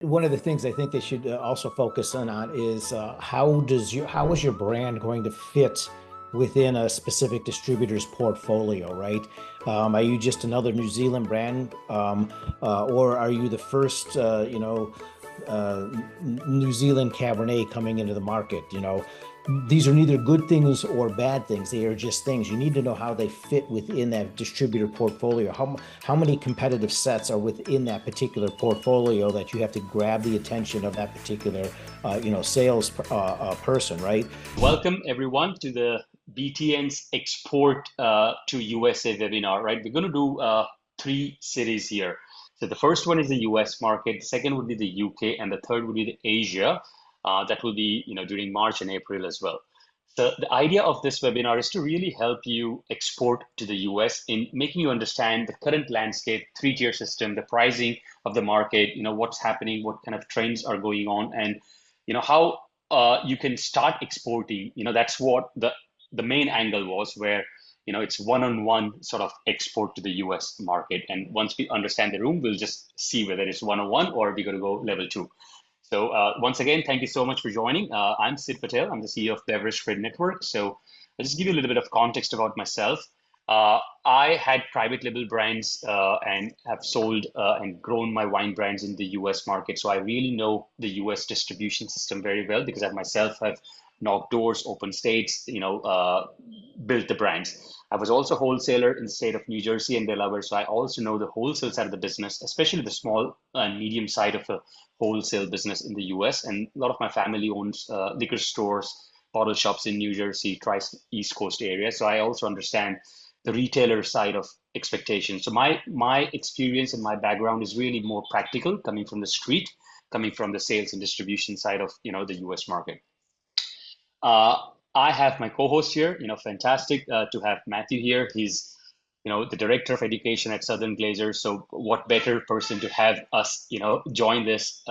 One of the things I think they should also focus on is how is your brand going to fit within a specific distributor's portfolio, right? Are you just another New Zealand brand, or are you the first, New Zealand Cabernet coming into the market? These are neither good things or bad things. They are just things. You need to know how they fit within that distributor portfolio. How many competitive sets are within that particular portfolio that you have to grab the attention of that particular, sales person, right? Welcome everyone to the BTN's Export to USA webinar, right? We're going to do three series here. So the first one is the US market, the second would be the UK, and the third would be the Asia. That will be, during March and April as well. So the idea of this webinar is to really help you export to the US in making you understand the current landscape, three-tier system, the pricing of the market, what's happening, what kind of trends are going on, and how you can start exporting. That's what the main angle was, where it's one-on-one sort of export to the US market. And once we understand the room, we'll just see whether it's one-on-one or we're going to go level two. So once again, thank you so much for joining. I'm Sid Patel. I'm the CEO of Beverage Trade Network. So I'll just give you a little bit of context about myself. I had private label brands and have sold and grown my wine brands in the US market. So I really know the US distribution system very well because I myself have knocked doors, opened states, built the brands. I was also a wholesaler in the state of New Jersey and Delaware. So I also know the wholesale side of the business, especially the small and medium side of a wholesale business in the US. And a lot of my family owns liquor stores, bottle shops in New Jersey, East Coast area. So I also understand the retailer side of expectations. So my experience and my background is really more practical, coming from the street, coming from the sales and distribution side of the US market. Uh, I have my co-host here, fantastic to have Matthew here. He's the director of education at Southern Glazer. So what better person to have us, join this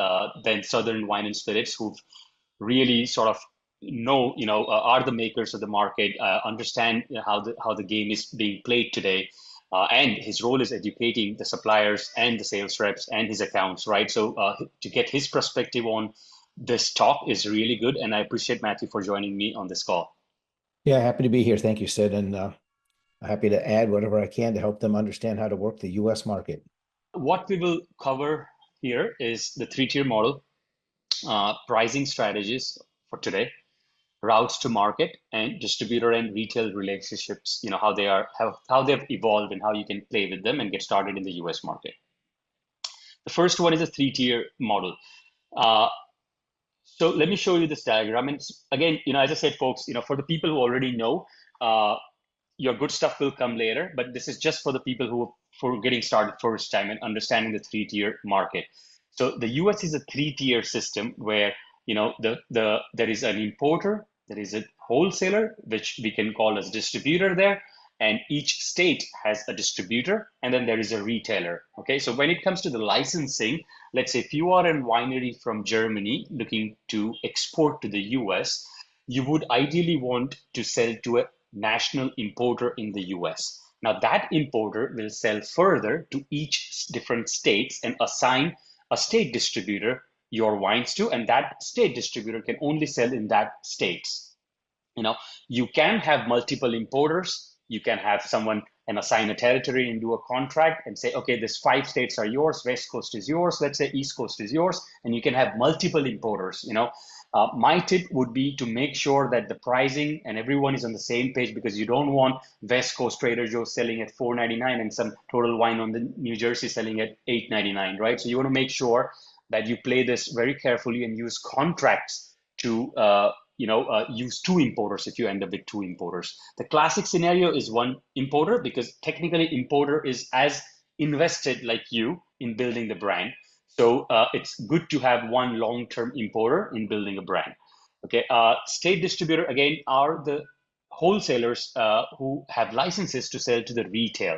than Southern Wine and Spirits, who've really sort of are the makers of the market, understand how the game is being played today, and his role is educating the suppliers and the sales reps and his accounts, right? So to get his perspective on this talk is really good, and I appreciate Matthew for joining me on this call. Yeah, happy to be here. Thank you, Sid, and happy to add whatever I can to help them understand how to work the U.S. market. What we will cover here is the three-tier model, pricing strategies for today, routes to market, and distributor and retail relationships, how how they've evolved and how you can play with them and get started in the US market. The first one is a three-tier model. Uh, so let me show you this diagram. And again, as I said, folks, for the people who already know, uh, your good stuff will come later, but this is just for the people who for getting started first time and understanding the three-tier market. So the US is a three-tier system where there is an importer, there is a wholesaler, which we can call as distributor there, and each state has a distributor, and then there is a retailer. Okay, so when it comes to the licensing, let's say if you are a winery from Germany looking to export to the US, you would ideally want to sell to a national importer in the US. Now that importer will sell further to each different states and assign a state distributor your wines to, and that state distributor can only sell in that states. You can have multiple importers. You can have someone and assign a territory and do a contract and say, okay, this 5 states are yours, West Coast is yours, let's say East Coast is yours, and you can have multiple importers. My tip would be to make sure that the pricing and everyone is on the same page, because you don't want West Coast Trader Joe selling at 4.99 and some Total Wine on the New Jersey selling at 8.99, right? So you want to make sure that you play this very carefully and use contracts to use two importers if you end up with two importers. The classic scenario is one importer, because technically importer is as invested like you in building the brand. So it's good to have one long-term importer in building a brand. Okay, state distributor again are the wholesalers who have licenses to sell to the retail,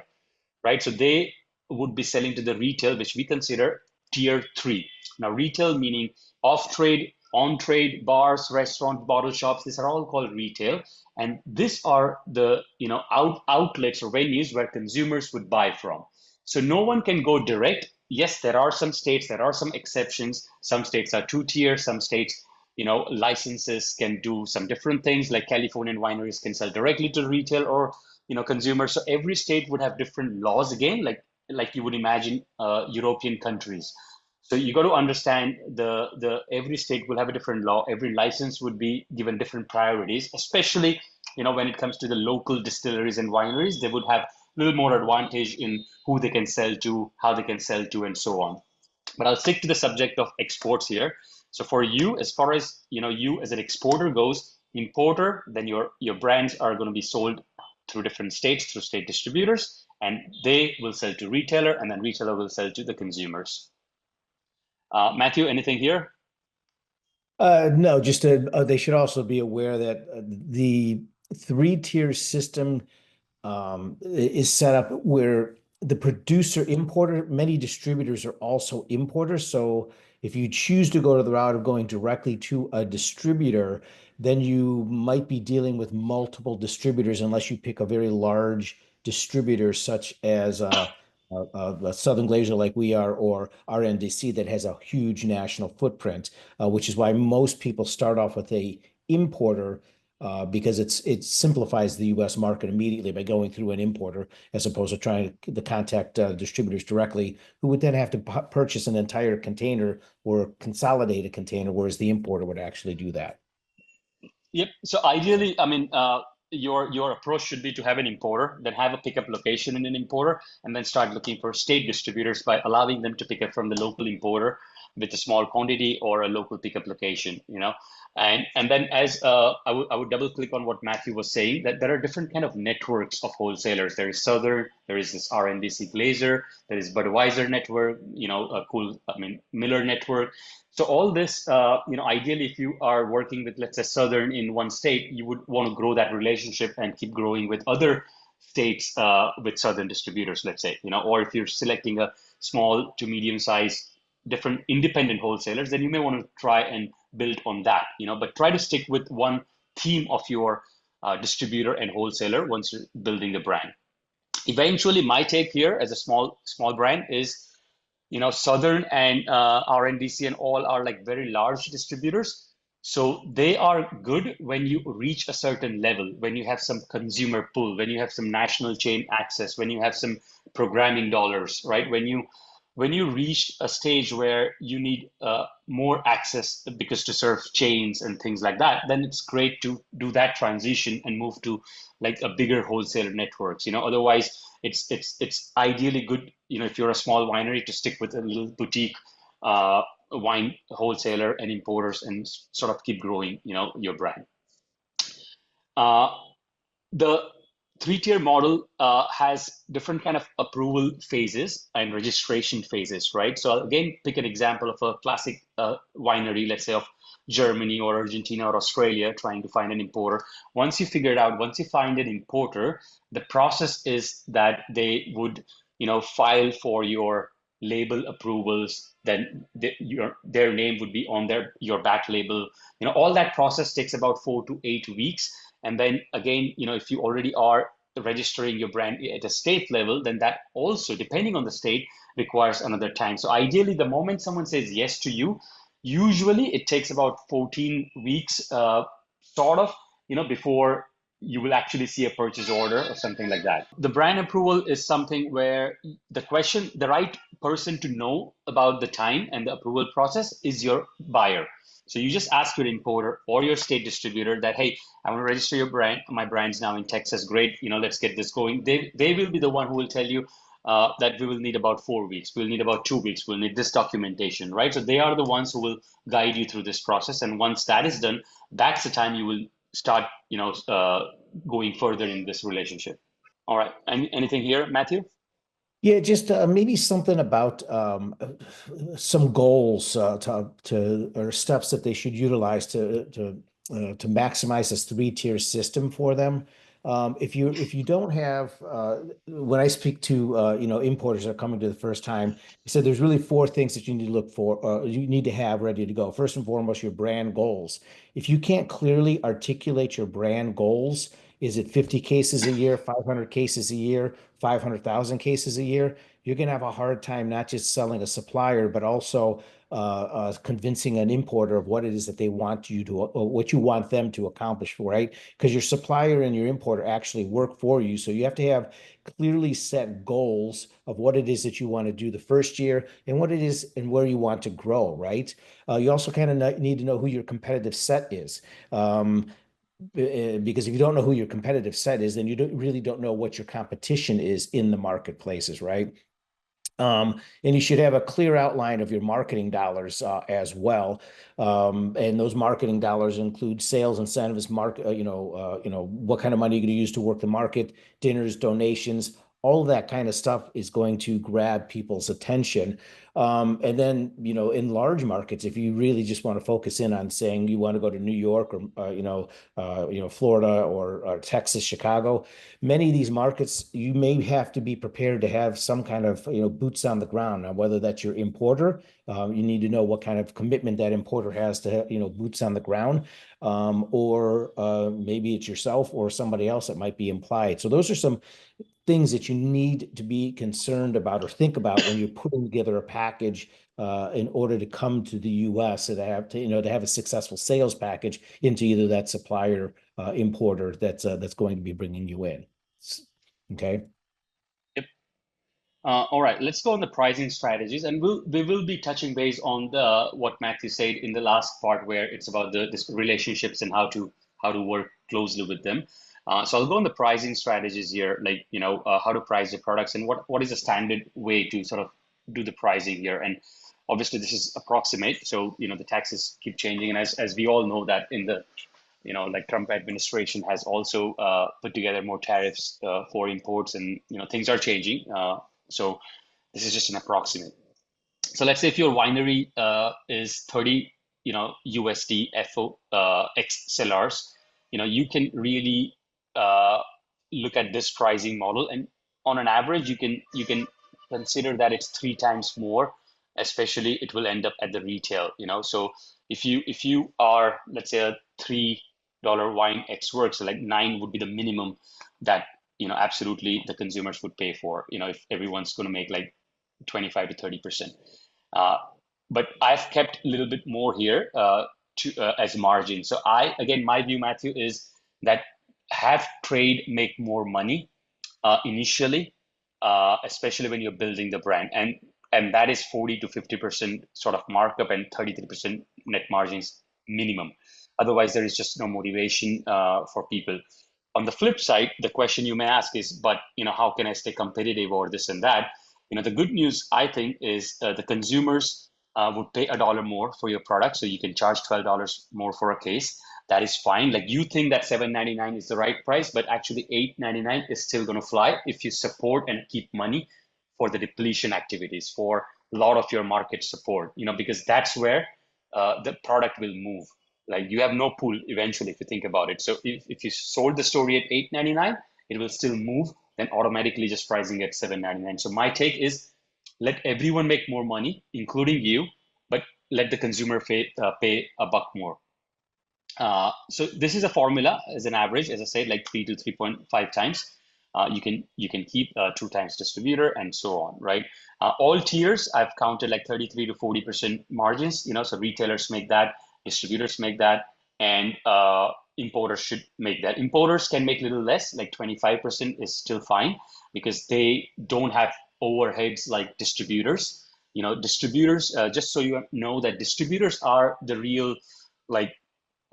right? So they would be selling to the retail, which we consider tier three. Now, retail meaning off trade, on trade, bars, restaurants, bottle shops. These are all called retail, and these are the outlets or venues where consumers would buy from. So no one can go direct yes, there are some states, there are some exceptions. Some states are two-tier, some states, licenses can do some different things, like Californian wineries can sell directly to retail or, consumers. So every state would have different laws again, like you would imagine European countries. So you got to understand the every state will have a different law. Every license would be given different priorities, especially when it comes to the local distilleries and wineries, they would have a little more advantage in who they can sell to, how they can sell to, and so on. But I'll stick to the subject of exports here. So for you, as far as you as an exporter goes, importer, then your brands are going to be sold through different states, through state distributors, and they will sell to retailer, and then retailer will sell to the consumers. Matthew, anything here? No, just they should also be aware that the three-tier system is set up where the producer importer, many distributors are also importers. So if you choose to go to the route of going directly to a distributor, then you might be dealing with multiple distributors unless you pick a very large distributor, such as Southern Glazer, like we are, or RNDC, that has a huge national footprint, which is why most people start off with a importer because it simplifies the U.S. market immediately by going through an importer as opposed to trying to contact distributors directly, who would then have to purchase an entire container or consolidate a container, whereas the importer would actually do that. Yep. So ideally, I mean, your approach should be to have an importer, then have a pickup location in an importer, and then start looking for state distributors by allowing them to pick up from the local importer with a small quantity or a local pickup location. And then as I would double click on what Matthew was saying, that there are different kind of networks of wholesalers. There is Southern, there is this RNDC Glazer, there is Budweiser network, a cool, I mean, Miller network. So all this, ideally, if you are working with, let's say, Southern in one state, you would want to grow that relationship and keep growing with other states with Southern distributors, let's say, or if you're selecting a small to medium size different independent wholesalers, then you may want to try and build on that, but try to stick with one theme of your distributor and wholesaler once you're building the brand. Eventually, my take here as a small brand is, Southern and RNDC and all are like very large distributors. So they are good when you reach a certain level, when you have some consumer pull, when you have some national chain access, when you have some programming dollars, right? When you reach a stage where you need more access because to serve chains and things like that, then it's great to do that transition and move to like a bigger wholesaler networks. Otherwise it's ideally good, if you're a small winery, to stick with a little boutique wine wholesaler and importers and sort of keep growing, your brand. Uh, the three-tier model has different kind of approval phases and registration phases, right? So I'll again pick an example of a classic winery, let's say of Germany or Argentina or Australia, trying to find an importer. Once you figure it out, once you find an importer, the process is that they would, file for your label approvals. Then their name would be on your back label. All that process takes about 4 to 8 weeks. And then again, if you already are registering your brand at a state level, then that also, depending on the state, requires another time. So ideally, the moment someone says yes to you, usually it takes about 14 weeks, sort of, before you will actually see a purchase order or something like that. The brand approval is something where the right person to know about the time and the approval process is your buyer. So you just ask your importer or your state distributor that, hey, I want to register your brand. My brand's now in Texas. Great. Let's get this going. They will be the one who will tell you that we will need about 4 weeks. We'll need about 2 weeks. We'll need this documentation, right? So they are the ones who will guide you through this process. And once that is done, that's the time you will start, going further in this relationship. All right. Anything here, Matthew? Yeah, just maybe something about some goals or steps that they should utilize to maximize this three-tier system for them. If you don't have when I speak to importers that are coming to the first time, he said there's really four things that you need to look for, you need to have ready to go. First and foremost, your brand goals. If you can't clearly articulate your brand goals, is it 50 cases a year, 500 cases a year, 500,000 cases a year? you're going to have a hard time not just selling a supplier, but also convincing an importer of what it is that they want you to, or what you want them to accomplish, right? Because your supplier and your importer actually work for you. So you have to have clearly set goals of what it is that you want to do the first year and what it is and where you want to grow, right? You also kind of need to know who your competitive set is. Because if you don't know who your competitive set is, then you really don't know what your competition is in the marketplaces, right? And you should have a clear outline of your marketing dollars as well. And those marketing dollars include sales incentives, what kind of money you're going to use to work the market, dinners, donations, all of that kind of stuff is going to grab people's attention. And then, in large markets, if you really just want to focus in on saying you want to go to New York or, Florida or Texas, Chicago, many of these markets, you may have to be prepared to have some kind of, boots on the ground. Now, whether that's your importer, you need to know what kind of commitment that importer has to, boots on the ground, or maybe it's yourself or somebody else that might be implied. So those are some things that you need to be concerned about or think about when you're putting together a package in order to come to the U.S. and to have a successful sales package into either that supplier importer that's going to be bringing you in. Okay. Yep. All right, let's go on the pricing strategies, and we will be touching base on the what Matthew said in the last part, where it's about this relationships and how to work closely with them. So I'll go on the pricing strategies here, like how to price the products and what is a standard way to sort of do the pricing here. And obviously this is approximate, so the taxes keep changing, and as we all know that in the like Trump administration has also put together more tariffs for imports, and things are changing. So this is just an approximate. So let's say if your winery is 30, USD FO XLRs, you can really look at this pricing model, and on an average, you can consider that it's 3 times more. Especially, it will end up at the retail. So if you are, let's say, a $3 wine X works, so like 9 would be the minimum that absolutely the consumers would pay for. If everyone's going to make like 25 to 30%. But I've kept a little bit more here as margin. So again, my view, Matthew, is that have trade make more money initially, especially when you're building the brand, and that is 40 to 50% sort of markup and 33% net margins minimum. Otherwise, there is just no motivation for people. On the flip side, the question you may ask is, but how can I stay competitive or this and that? The good news, I think, is the consumers would pay $1 more for your product, so you can charge $12 more for a case. That is fine. Like, you think that $7.99 is the right price, but actually $8.99 is still going to fly if you support and keep money for the depletion activities, for a lot of your market support. Because that's where the product will move. Like, you have no pull eventually if you think about it. So if you sold the story at $8.99, it will still move, then automatically just pricing at $7.99. So my take is, let everyone make more money, including you, but let the consumer pay $1 more. So this is a formula as an average, as I said, like 3 to 3.5 times. You can keep 2 times distributor and so on, right? All tiers I've counted like 33 to 40% margins. So retailers make that, distributors make that, and importers should make that. Importers can make a little less, like 25% is still fine, because they don't have overheads like distributors. Distributors, just so you know, that distributors are the real like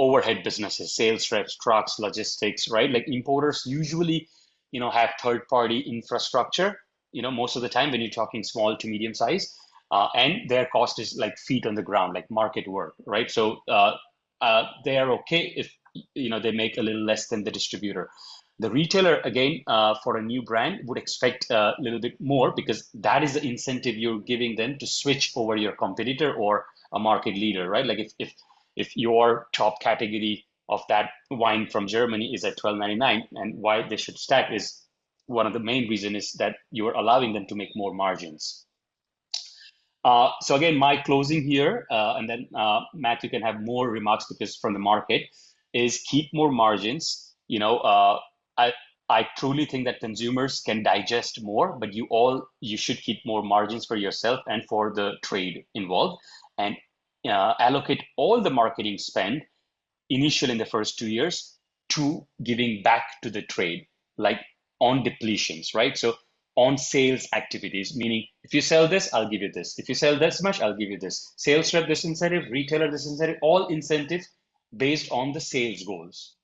overhead businesses, sales reps, trucks, logistics, right? Like, importers usually have third-party infrastructure, most of the time when you're talking small to medium size, and their cost is like feet on the ground, like market work, right? So they are okay if they make a little less than the distributor. The retailer, again, for a new brand, would expect a little bit more, because that is the incentive you're giving them to switch over your competitor or a market leader, right? Like, if your top category of that wine from Germany is at $12.99, and why they should stack is, one of the main reason is that you're allowing them to make more margins. So again, my closing here, and then Matthew can have more remarks because from the market, is keep more margins. I truly think that consumers can digest more, but you should keep more margins for yourself and for the trade involved, and allocate all the marketing spend initial in the first 2 years to giving back to the trade, like on depletions, right? So on sales activities, meaning if you sell this, I'll give you this. If you sell this much, I'll give you this. Sales rep this incentive, retailer this incentive, all incentives based on the sales goals.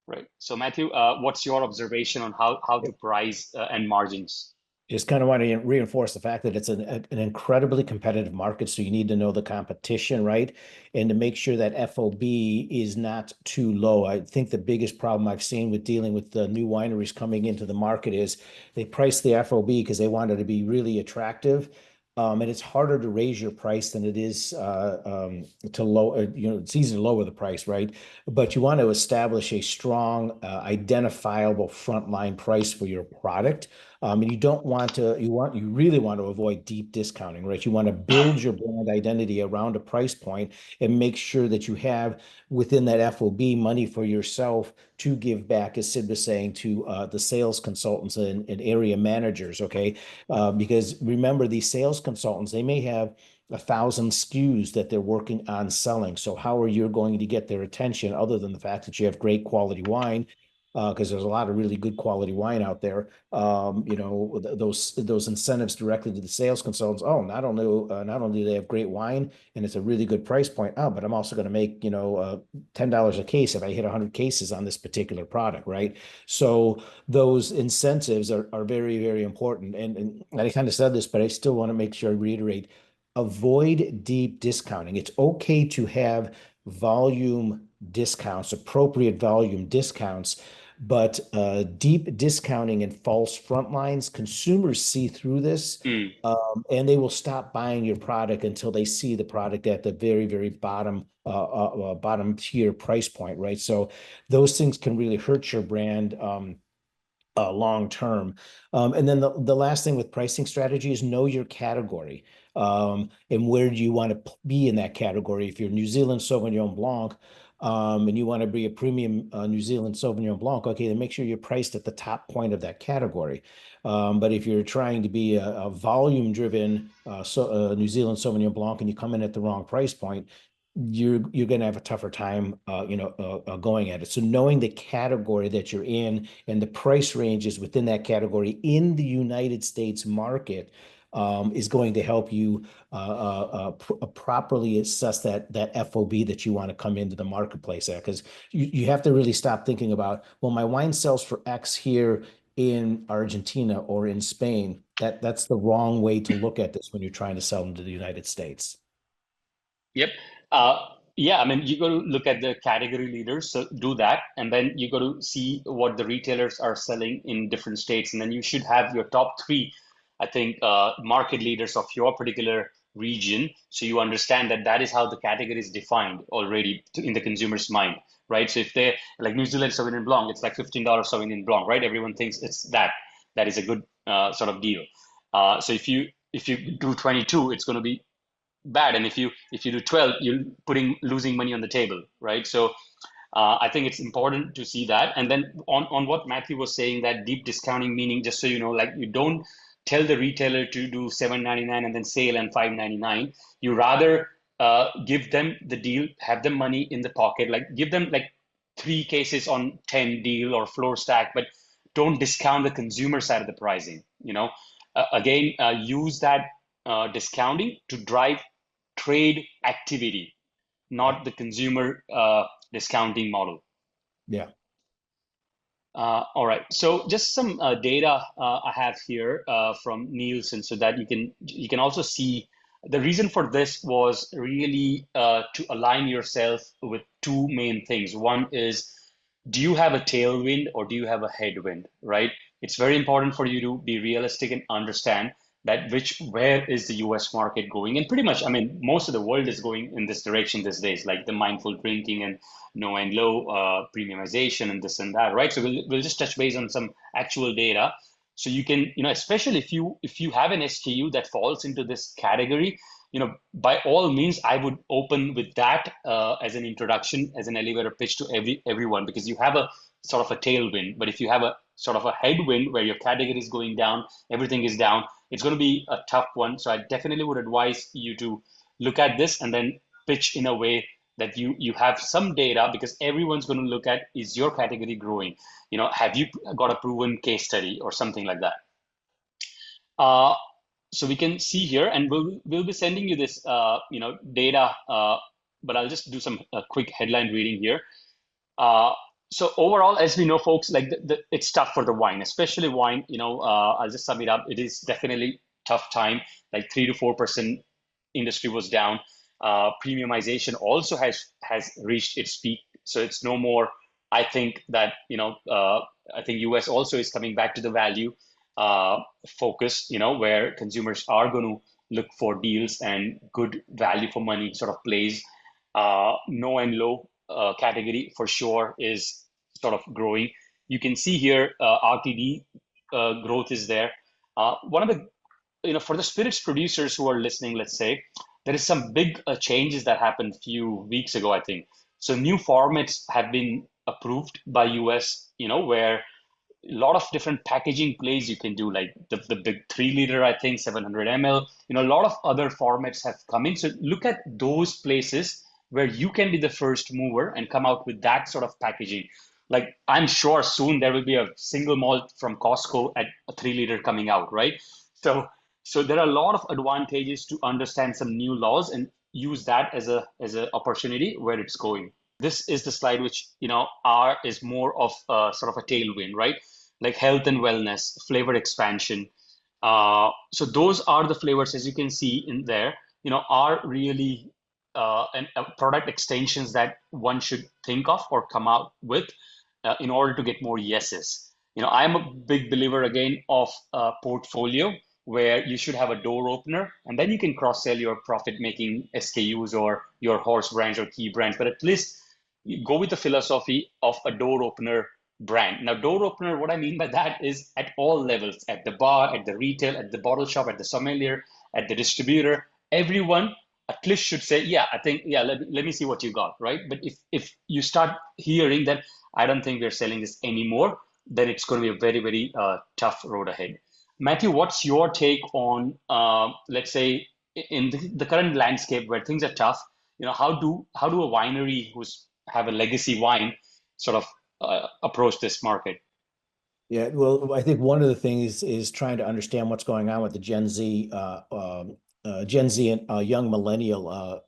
Right. So Matthew, what's your observation on how to price and margins? Just kind of want to reinforce the fact that it's an incredibly competitive market. So you need to know the competition, right? And to make sure that FOB is not too low. I think the biggest problem I've seen with dealing with the new wineries coming into the market is they price the FOB because they want it to be really attractive. And it's harder to raise your price than it is to lower, it's easy to lower the price, right? But you want to establish a strong, identifiable frontline price for your product. And you don't want to, you really want to avoid deep discounting, right? You want to build your brand identity around a price point and make sure that you have within that FOB money for yourself to give back, as Sid was saying, to the sales consultants and area managers, okay? Because remember, these sales consultants, they may have 1,000 SKUs that they're working on selling. So how are you going to get their attention other than the fact that you have great quality wine? Because there's a lot of really good quality wine out there. Those incentives directly to the sales consultants. Oh, not only do they have great wine and it's a really good price point. Oh, but I'm also going to make $10 a case if I hit 100 cases on this particular product, right? So those incentives are very, very important. And I kind of said this, but I still want to make sure I reiterate: avoid deep discounting. It's okay to have volume discounts, appropriate volume discounts, but deep discounting and false front lines, consumers see through this, Mm. and they will stop buying your product until they see the product at the very, very bottom tier price point, right? So those things can really hurt your brand. Long term. And then the last thing with pricing strategy is know your category. And where do you want to be in that category? If you're New Zealand Sauvignon Blanc, and you want to be a premium New Zealand Sauvignon Blanc, okay, then make sure you're priced at the top point of that category. But if you're trying to be a volume-driven New Zealand Sauvignon Blanc and you come in at the wrong price point, you're going to have a tougher time, going at it. So knowing the category that you're in and the price ranges within that category in the United States market is going to help you properly assess that FOB that you want to come into the marketplace at. Because you have to really stop thinking about, well, my wine sells for X here in Argentina or in Spain. That's the wrong way to look at this when you're trying to sell them to the United States. Yep. Uh, yeah, I mean, you got to look at the category leaders, so do that, and then you got to see what the retailers are selling in different states, and then you should have your top three, I think, market leaders of your particular region, so you understand that that is how the category is defined already in the consumer's mind, right? So if they like New Zealand Sauvignon Blanc, it's like $15 Sauvignon Blanc, right? Everyone thinks it's that. That is a good sort of deal. So if you do 22, it's going to be bad, and if you do 12, you're losing money on the table, right? So I think it's important to see that. And then on what Matthew was saying, that deep discounting, meaning, just so you know, like, you don't tell the retailer to do 7.99 and then sale and 5.99. You rather give them the deal, have the money in the pocket, like give them like 3 cases on 10 deal or floor stack, but don't discount the consumer side of the pricing. Again, use that discounting to drive trade activity, not the consumer discounting model. Yeah. All right. So just some data I have here from Nielsen, so that you can also see the reason for this was really to align yourself with two main things. One is, do you have a tailwind or do you have a headwind, right? It's very important for you to be realistic and understand that where is the US market going? And pretty much, I mean, most of the world is going in this direction these days, like the mindful drinking and no and low premiumization and this and that, right? So we'll just touch base on some actual data. So you can, especially if you have an SKU that falls into this category, by all means, I would open with that as an introduction, as an elevator pitch to everyone, because you have a sort of a tailwind. But if you have a sort of a headwind where your category is going down, everything is down, it's going to be a tough one. So I definitely would advise you to look at this and then pitch in a way that you have some data, because everyone's going to look at, is your category growing? Have you got a proven case study or something like that? Uh, so we can see here, and we'll be sending you this data, but I'll just do some quick headline reading here. Uh, so overall, as we know, folks, like it's tough for the wine, especially wine. I'll just sum it up. It is definitely tough time. Like 3 to 4% industry was down. Premiumization also has reached its peak, so it's no more. I think that I think US also is coming back to the value focus, where consumers are going to look for deals, and good value for money sort of plays. No and low category for sure is sort of growing. You can see here RTD growth is there. One of the, for the spirits producers who are listening, let's say, there is some big changes that happened a few weeks ago, I think. So new formats have been approved by US, where a lot of different packaging plays you can do, like the big 3 liter, I think 700 ml. A lot of other formats have come in. So look at those places where you can be the first mover and come out with that sort of packaging. Like I'm sure soon there will be a single malt from Costco at a 3 liter coming out, right? So there are a lot of advantages to understand some new laws and use that as a opportunity where it's going. This is the slide which R is more of a sort of a tailwind, right? Like health and wellness, flavor expansion. So those are the flavors, as you can see in there, are really product extensions that one should think of or come out with in order to get more yeses. I'm a big believer again of a portfolio where you should have a door opener, and then you can cross sell your profit making SKUs or your horse brands or key brands. But at least you go with the philosophy of a door opener brand. Now, door opener, what I mean by that is at all levels, at the bar, at the retail, at the bottle shop, at the sommelier, at the distributor, everyone at least should say, yeah, I think, yeah, let me see what you got, right? But if you start hearing that, I don't think we're selling this anymore, then it's going to be a very, very tough road ahead. Matthew, what's your take on, let's say, in the current landscape where things are tough? How do a winery who's have a legacy wine sort of approach this market? Yeah, well, I think one of the things is trying to understand what's going on with the Gen Z and young millennial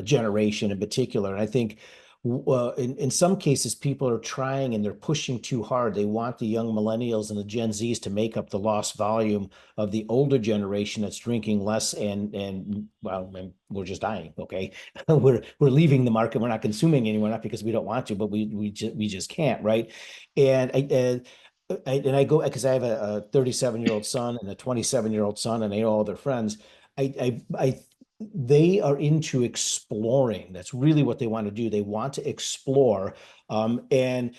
generation in particular. And I think in some cases, people are trying and they're pushing too hard. They want the young millennials and the Gen Zs to make up the lost volume of the older generation that's drinking less, and well, we're just dying. Okay, we're leaving the market. We're not consuming anymore, not because we don't want to, but we just can't, right? And I go because I have a 37-year-old son and a 27-year-old son, and I know all their friends. I they are into exploring. That's really what they want to do. They want to explore. And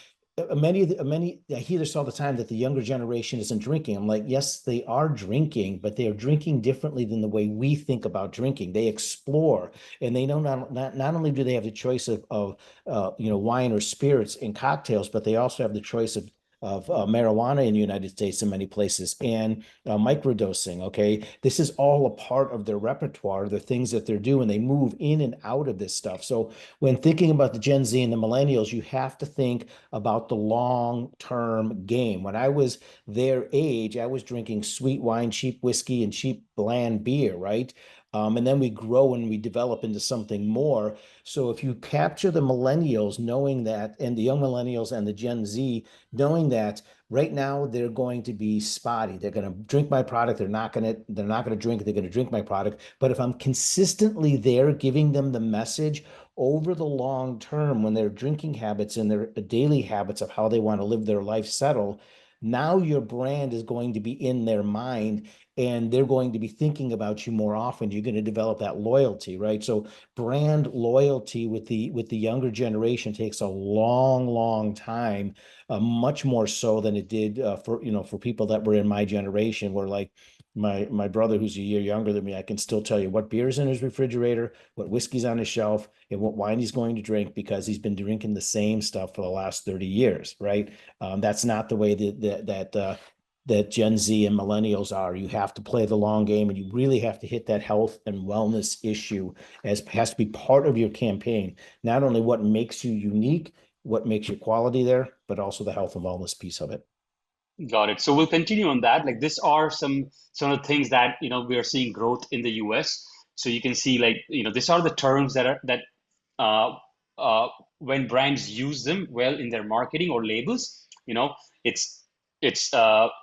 many, I hear this all the time that the younger generation isn't drinking. I'm like, yes, they are drinking, but they are drinking differently than the way we think about drinking. They explore, and they know not only do they have the choice of wine or spirits and cocktails, but they also have the choice of marijuana in the United States in many places, and microdosing. Okay, this is all a part of their repertoire, the things that they're doing. They move in and out of this stuff. So when thinking about the Gen Z and the millennials, you have to think about the long-term game. When I was their age, I was drinking sweet wine, cheap whiskey, and cheap bland beer, right? And then we grow and we develop into something more. So if you capture the millennials knowing that, and the young millennials and the Gen Z knowing that right now they're going to be spotty. They're going to drink my product. They're not going to drink it. They're going to drink my product. But if I'm consistently there giving them the message over the long term, when their drinking habits and their daily habits of how they want to live their life settle, now your brand is going to be in their mind, and they're going to be thinking about you more often. You're going to develop that loyalty, right? So brand loyalty with the younger generation takes a long, long time, much more so than it did for people that were in my generation, where like my brother, who's a year younger than me, I can still tell you what beer's in his refrigerator, what whiskey's on his shelf, and what wine he's going to drink because he's been drinking the same stuff for the last 30 years, right? That's not the way that Gen Z and millennials are. You have to play the long game, and you really have to hit that health and wellness issue as has to be part of your campaign. Not only what makes you unique, what makes your quality there, but also the health and wellness piece of it. Got it. So we'll continue on that. Like this are some of the things that we are seeing growth in the US. So you can see like these are the terms that uh, uh, when brands use them well in their marketing or labels, it's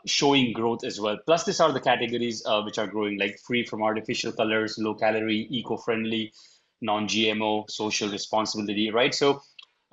showing growth as well. Plus, these are the categories which are growing, like free from artificial colors, low calorie, eco-friendly, non-GMO, social responsibility, right? So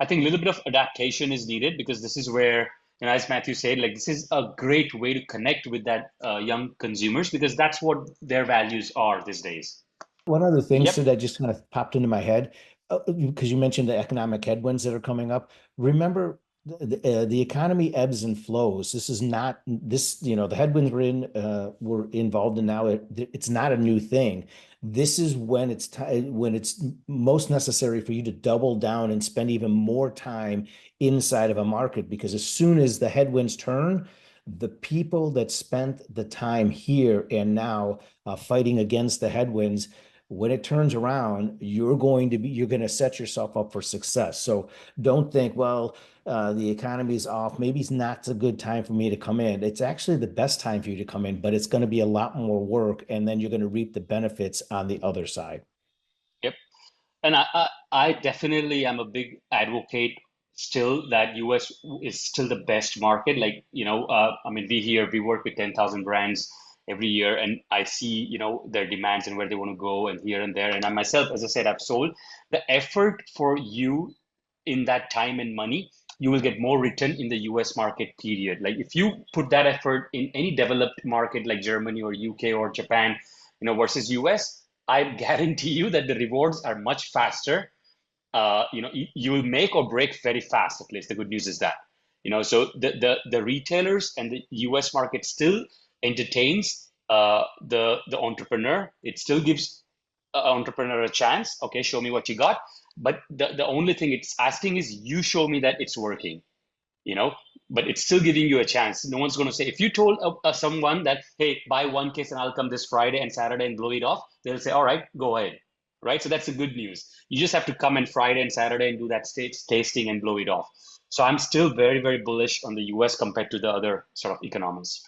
I think a little bit of adaptation is needed because this is where, as Matthew said, like this is a great way to connect with that young consumers because that's what their values are these days. One other thing, Yep. Sid, that just kind of popped into my head, because you mentioned the economic headwinds that are coming up. Remember, the economy ebbs and flows. This is not this, the headwinds we're involved in now. It's not a new thing. This is when it's most necessary for you to double down and spend even more time inside of a market, because as soon as the headwinds turn, the people that spent the time here and now fighting against the headwinds, when it turns around, you're going to set yourself up for success. So don't think, well, the economy's off. Maybe it's not a good time for me to come in. It's actually the best time for you to come in, but it's going to be a lot more work, and then you're going to reap the benefits on the other side. Yep. And I definitely am a big advocate still that US is still the best market. Like, I mean, we work with 10,000 brands every year and I see, their demands and where they want to go and here and there. And I myself, as I said, I've sold the effort for you in that time and money, you will get more return in the US market period. Like if you put that effort in any developed market like Germany or UK or Japan, versus US, I guarantee you that the rewards are much faster. You will make or break very fast. At least the good news is that, so the retailers and the US market still entertains the entrepreneur. It still gives entrepreneur a chance. Okay, show me what you got. But the only thing it's asking is you show me that it's working, you know, but it's still giving you a chance. No one's going to say, if you told someone that, hey, buy one case and I'll come this Friday and Saturday and blow it off, they'll say, all right, go ahead. Right. So that's the good news. You just have to come in Friday and Saturday and do that state tasting and blow it off. So I'm still very, very bullish on the US compared to the other sort of economies.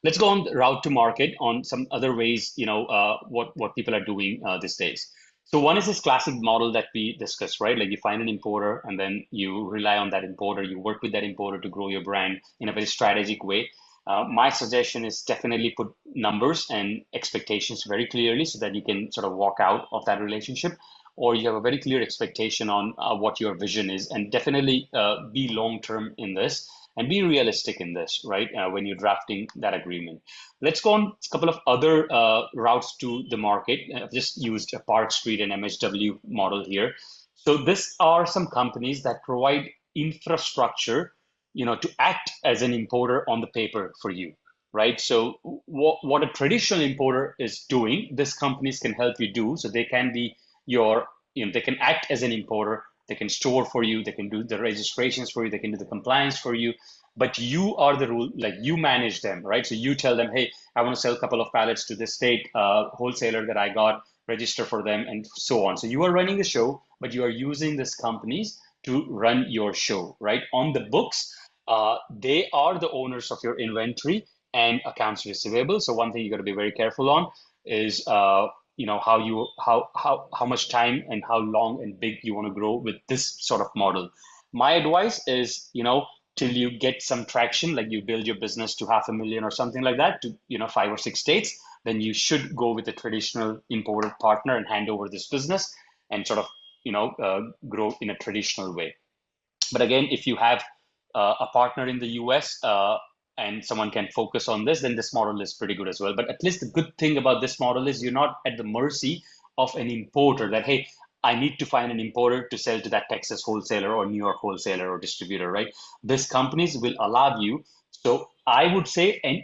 Let's go on the route to market on some other ways, what people are doing these days. So one is this classic model that we discussed, right? Like you find an importer and then you rely on that importer, you work with that importer to grow your brand in a very strategic way. My suggestion is definitely put numbers and expectations very clearly so that you can sort of walk out of that relationship, or you have a very clear expectation on what your vision is, and definitely be long term in this and be realistic in this, right? When you're drafting that agreement. Let's go on a couple of other routes to the market. I've just used a Park Street and MHW model here. So these are some companies that provide infrastructure, to act as an importer on the paper for you, right? So what a traditional importer is doing, these companies can help you do. So they can be they can act as an importer, they can store for you, they can do the registrations for you, they can do the compliance for you, but you are the rule, like you manage them, right? So you tell them, hey, I want to sell a couple of pallets to this state wholesaler that I got, register for them, and so on. So you are running the show, but you are using these companies to run your show, right? On the books, they are the owners of your inventory and accounts receivable. So one thing you got to be very careful on is how much time and how long and big you want to grow with this sort of model. My advice is, till you get some traction, like you build your business to 500,000 or something like that, to 5 or 6 states, then you should go with a traditional imported partner and hand over this business and sort of grow in a traditional way. But again, if you have a partner in the US and someone can focus on this, then this model is pretty good as well. But at least the good thing about this model is you're not at the mercy of an importer that, hey, I need to find an importer to sell to that Texas wholesaler or New York wholesaler or distributor, right? These companies will allow you. So I would say, and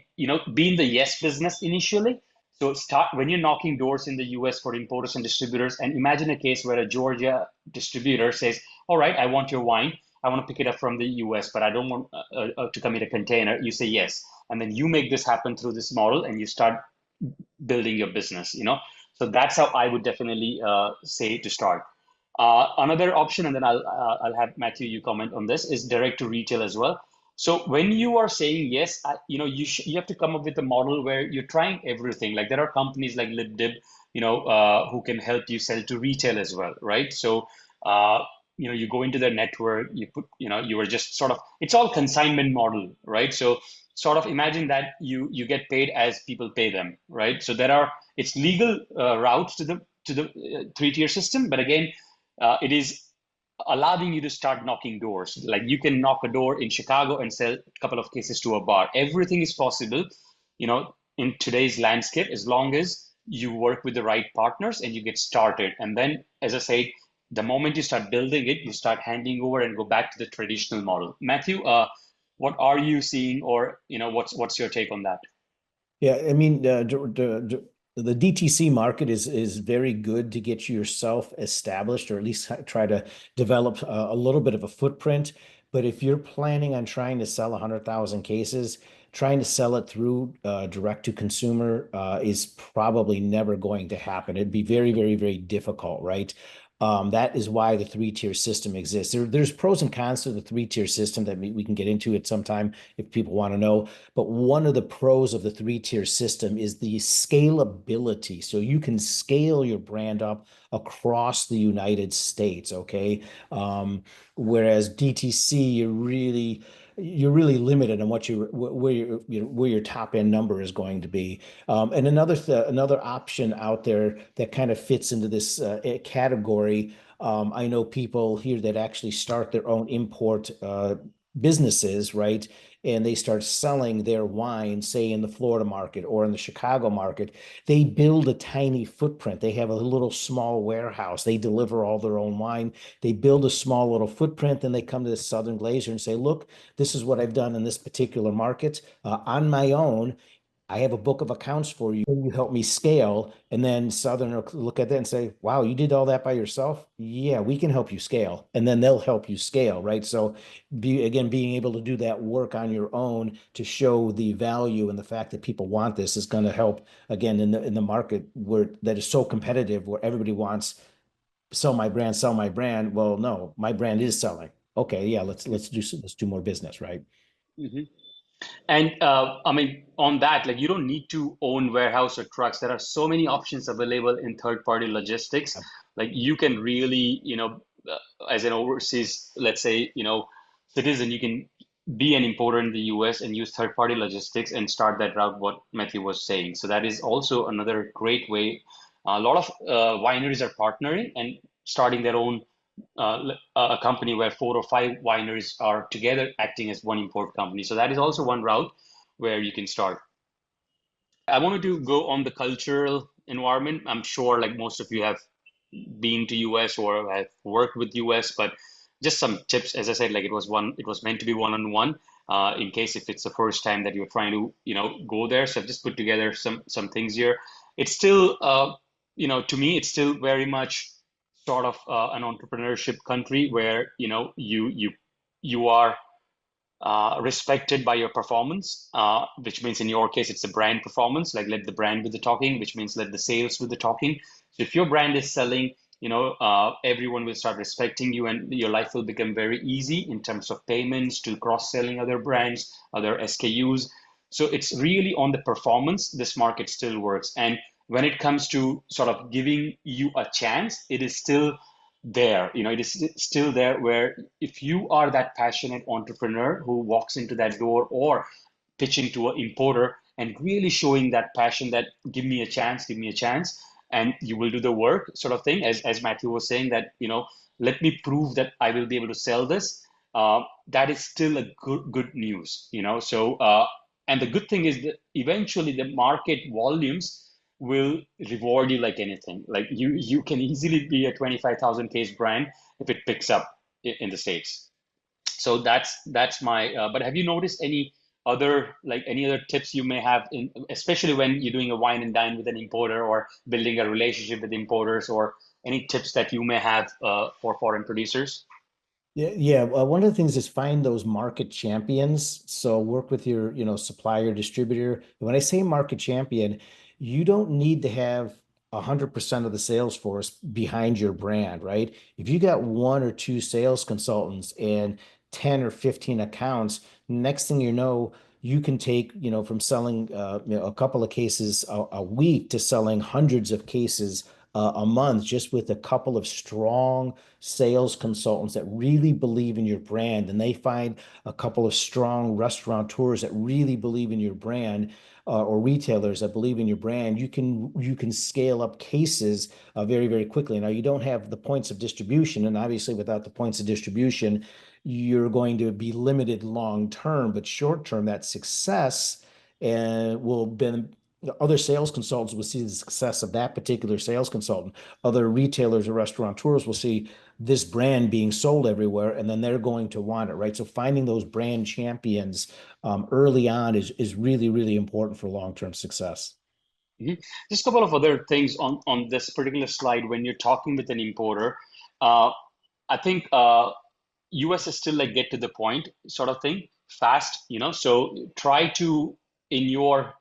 be in the yes business initially. So start when you're knocking doors in the US for importers and distributors, and imagine a case where a Georgia distributor says, "All right, I want your wine. I want to pick it up from the US, but I don't want to come in a container." You say yes, and then you make this happen through this model, and you start building your business. So that's how I would definitely say to start. Another option, and then I'll have Matthew you comment on this, is direct to retail as well. So when you are saying yes, you have to come up with a model where you're trying everything. Like there are companies like LibDib, who can help you sell to retail as well, right? So you go into their network, you are just sort of, it's all consignment model, right? So sort of imagine that you get paid as people pay them, right? So it's legal routes to the three-tier system, but again, it is allowing you to start knocking doors. Like you can knock a door in Chicago and sell a couple of cases to a bar. Everything is possible, in today's landscape, as long as you work with the right partners and you get started. And then, as I said, the moment you start building it, you start handing over and go back to the traditional model. Matthew, what are you seeing, or what's your take on that? Yeah, I mean, the DTC market is very good to get yourself established, or at least try to develop a little bit of a footprint. But if you're planning on trying to sell 100,000 cases, trying to sell it through direct to consumer is probably never going to happen. It'd be very, very, very difficult, right? That is why the three-tier system exists. There's pros and cons to the three-tier system that we can get into at some time if people want to know. But one of the pros of the three-tier system is the scalability. So you can scale your brand up across the United States, okay? Whereas DTC, you're really limited on where your top end number is going to be. And another option out there that kind of fits into this category. I know people here that actually start their own import businesses, right? And they start selling their wine, say in the Florida market or in the Chicago market. They build a tiny footprint. They have a little small warehouse. They deliver all their own wine. They build a small little footprint, and they come to the Southern Glazer and say, "Look, this is what I've done in this particular market on my own. I have a book of accounts for you. Can you help me scale?" And then Southern will look at that and say, "Wow, you did all that by yourself? Yeah, we can help you scale." And then they'll help you scale, right? So being able to do that work on your own to show the value and the fact that people want this is going to help again in the market where that is so competitive, where everybody wants sell my brand, sell my brand. Well, no, my brand is selling. Okay, yeah, let's do more business, right? Mhm. And I mean, on that, like you don't need to own warehouse or trucks. There are so many options available in third-party logistics. Like you can really, as an overseas, let's say, citizen, you can be an importer in the US and use third-party logistics and start that route, what Matthew was saying. So that is also another great way. A lot of wineries are partnering and starting their own a company where 4 or 5 wineries are together acting as one import company. So that is also one route where you can start. I wanted to go on the cultural environment. I'm sure like most of you have been to US or have worked with US, but just some tips. As I said, like it was meant to be one-on-one, in case if it's the first time that you're trying to, go there. So I've just put together some things here. It's still, to me, it's still very much sort of an entrepreneurship country where, you are respected by your performance, which means in your case, it's a brand performance, like let the brand do the talking, which means let the sales do the talking. So if your brand is selling, everyone will start respecting you and your life will become very easy in terms of payments to cross-selling other brands, other SKUs. So it's really on the performance, this market still works. And when it comes to sort of giving you a chance, it is still there. It is still there where if you are that passionate entrepreneur who walks into that door or pitching to an importer and really showing that passion that give me a chance, and you will do the work sort of thing, as Matthew was saying that, let me prove that I will be able to sell this. That is still a good news. So and the good thing is that eventually the market volumes will reward you like anything. Like you can easily be a 25,000 case brand if it picks up in the States. So that's my but have you noticed any other tips you may have in, especially when you're doing a wine and dine with an importer or building a relationship with importers, or any tips that you may have for foreign producers? Yeah, yeah. One of the things is find those market champions. So work with your, supplier, distributor. When I say market champion, you don't need to have 100% of the sales force behind your brand, right? If you got one or two sales consultants and 10 or 15 accounts, next thing you know, you can take, from selling a couple of cases a week to selling hundreds of cases a month just with a couple of strong sales consultants that really believe in your brand, and they find a couple of strong restaurateurs that really believe in your brand, or retailers that believe in your brand, you can scale up cases very, very quickly. Now you don't have the points of distribution, and obviously without the points of distribution, you're going to be limited long term, but short term, that success and will ben other sales consultants will see the success of that particular sales consultant. Other retailers or restaurateurs will see this brand being sold everywhere, and then they're going to want it, right? So finding those brand champions early on is really, really important for long-term success. Mhm. Just a couple of other things on this particular slide. When you're talking with an importer, uh, I think US is still like get to the point sort of thing, fast, so try to, in your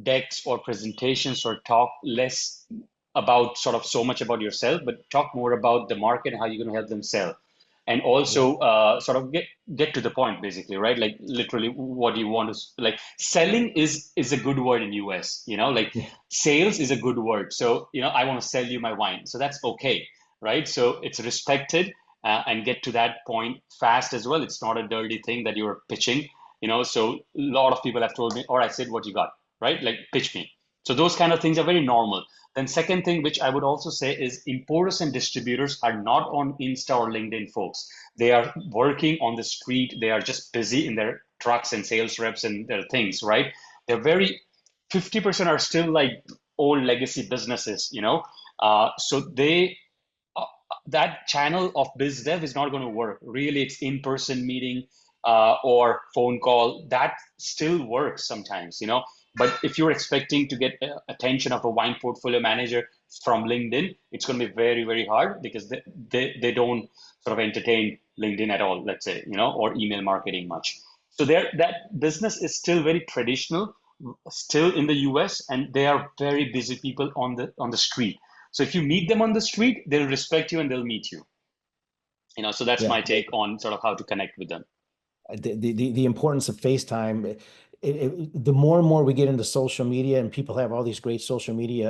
decks or presentations, or talk less about sort of so much about yourself, but talk more about the market and how you're going to help them sell. And Yeah. also sort of get to the point, basically, right? Like literally what you want to like. Selling is a good word in US, like Yeah. sales is a good word. So, I want to sell you my wine. So that's okay, right? So it's respected, and get to that point fast as well. It's not a dirty thing that you're pitching, so a lot of people have told me, all right, Sid, what you got, right? Like pitch me. So those kind of things are very normal. Then second thing, which I would also say, is importers and distributors are not on Insta or LinkedIn, folks. They are working on the street. They are just busy in their trucks and sales reps and their things, right? They're very 50% are still like old legacy businesses, so uh, that channel of biz dev is not going to work. Really, it's in-person meeting or phone call. That still works sometimes, But if you're expecting to get attention of a wine portfolio manager from LinkedIn, it's going to be very, very hard, because they don't sort of entertain LinkedIn at all, let's say, or email marketing much. So there, that business is still very traditional, still in the US, and they are very busy people on the street. So if you meet them on the street, they'll respect you and they'll meet you. So that's Yeah. my take on sort of how to connect with them. The importance of FaceTime. The more and more we get into social media, and people have all these great social media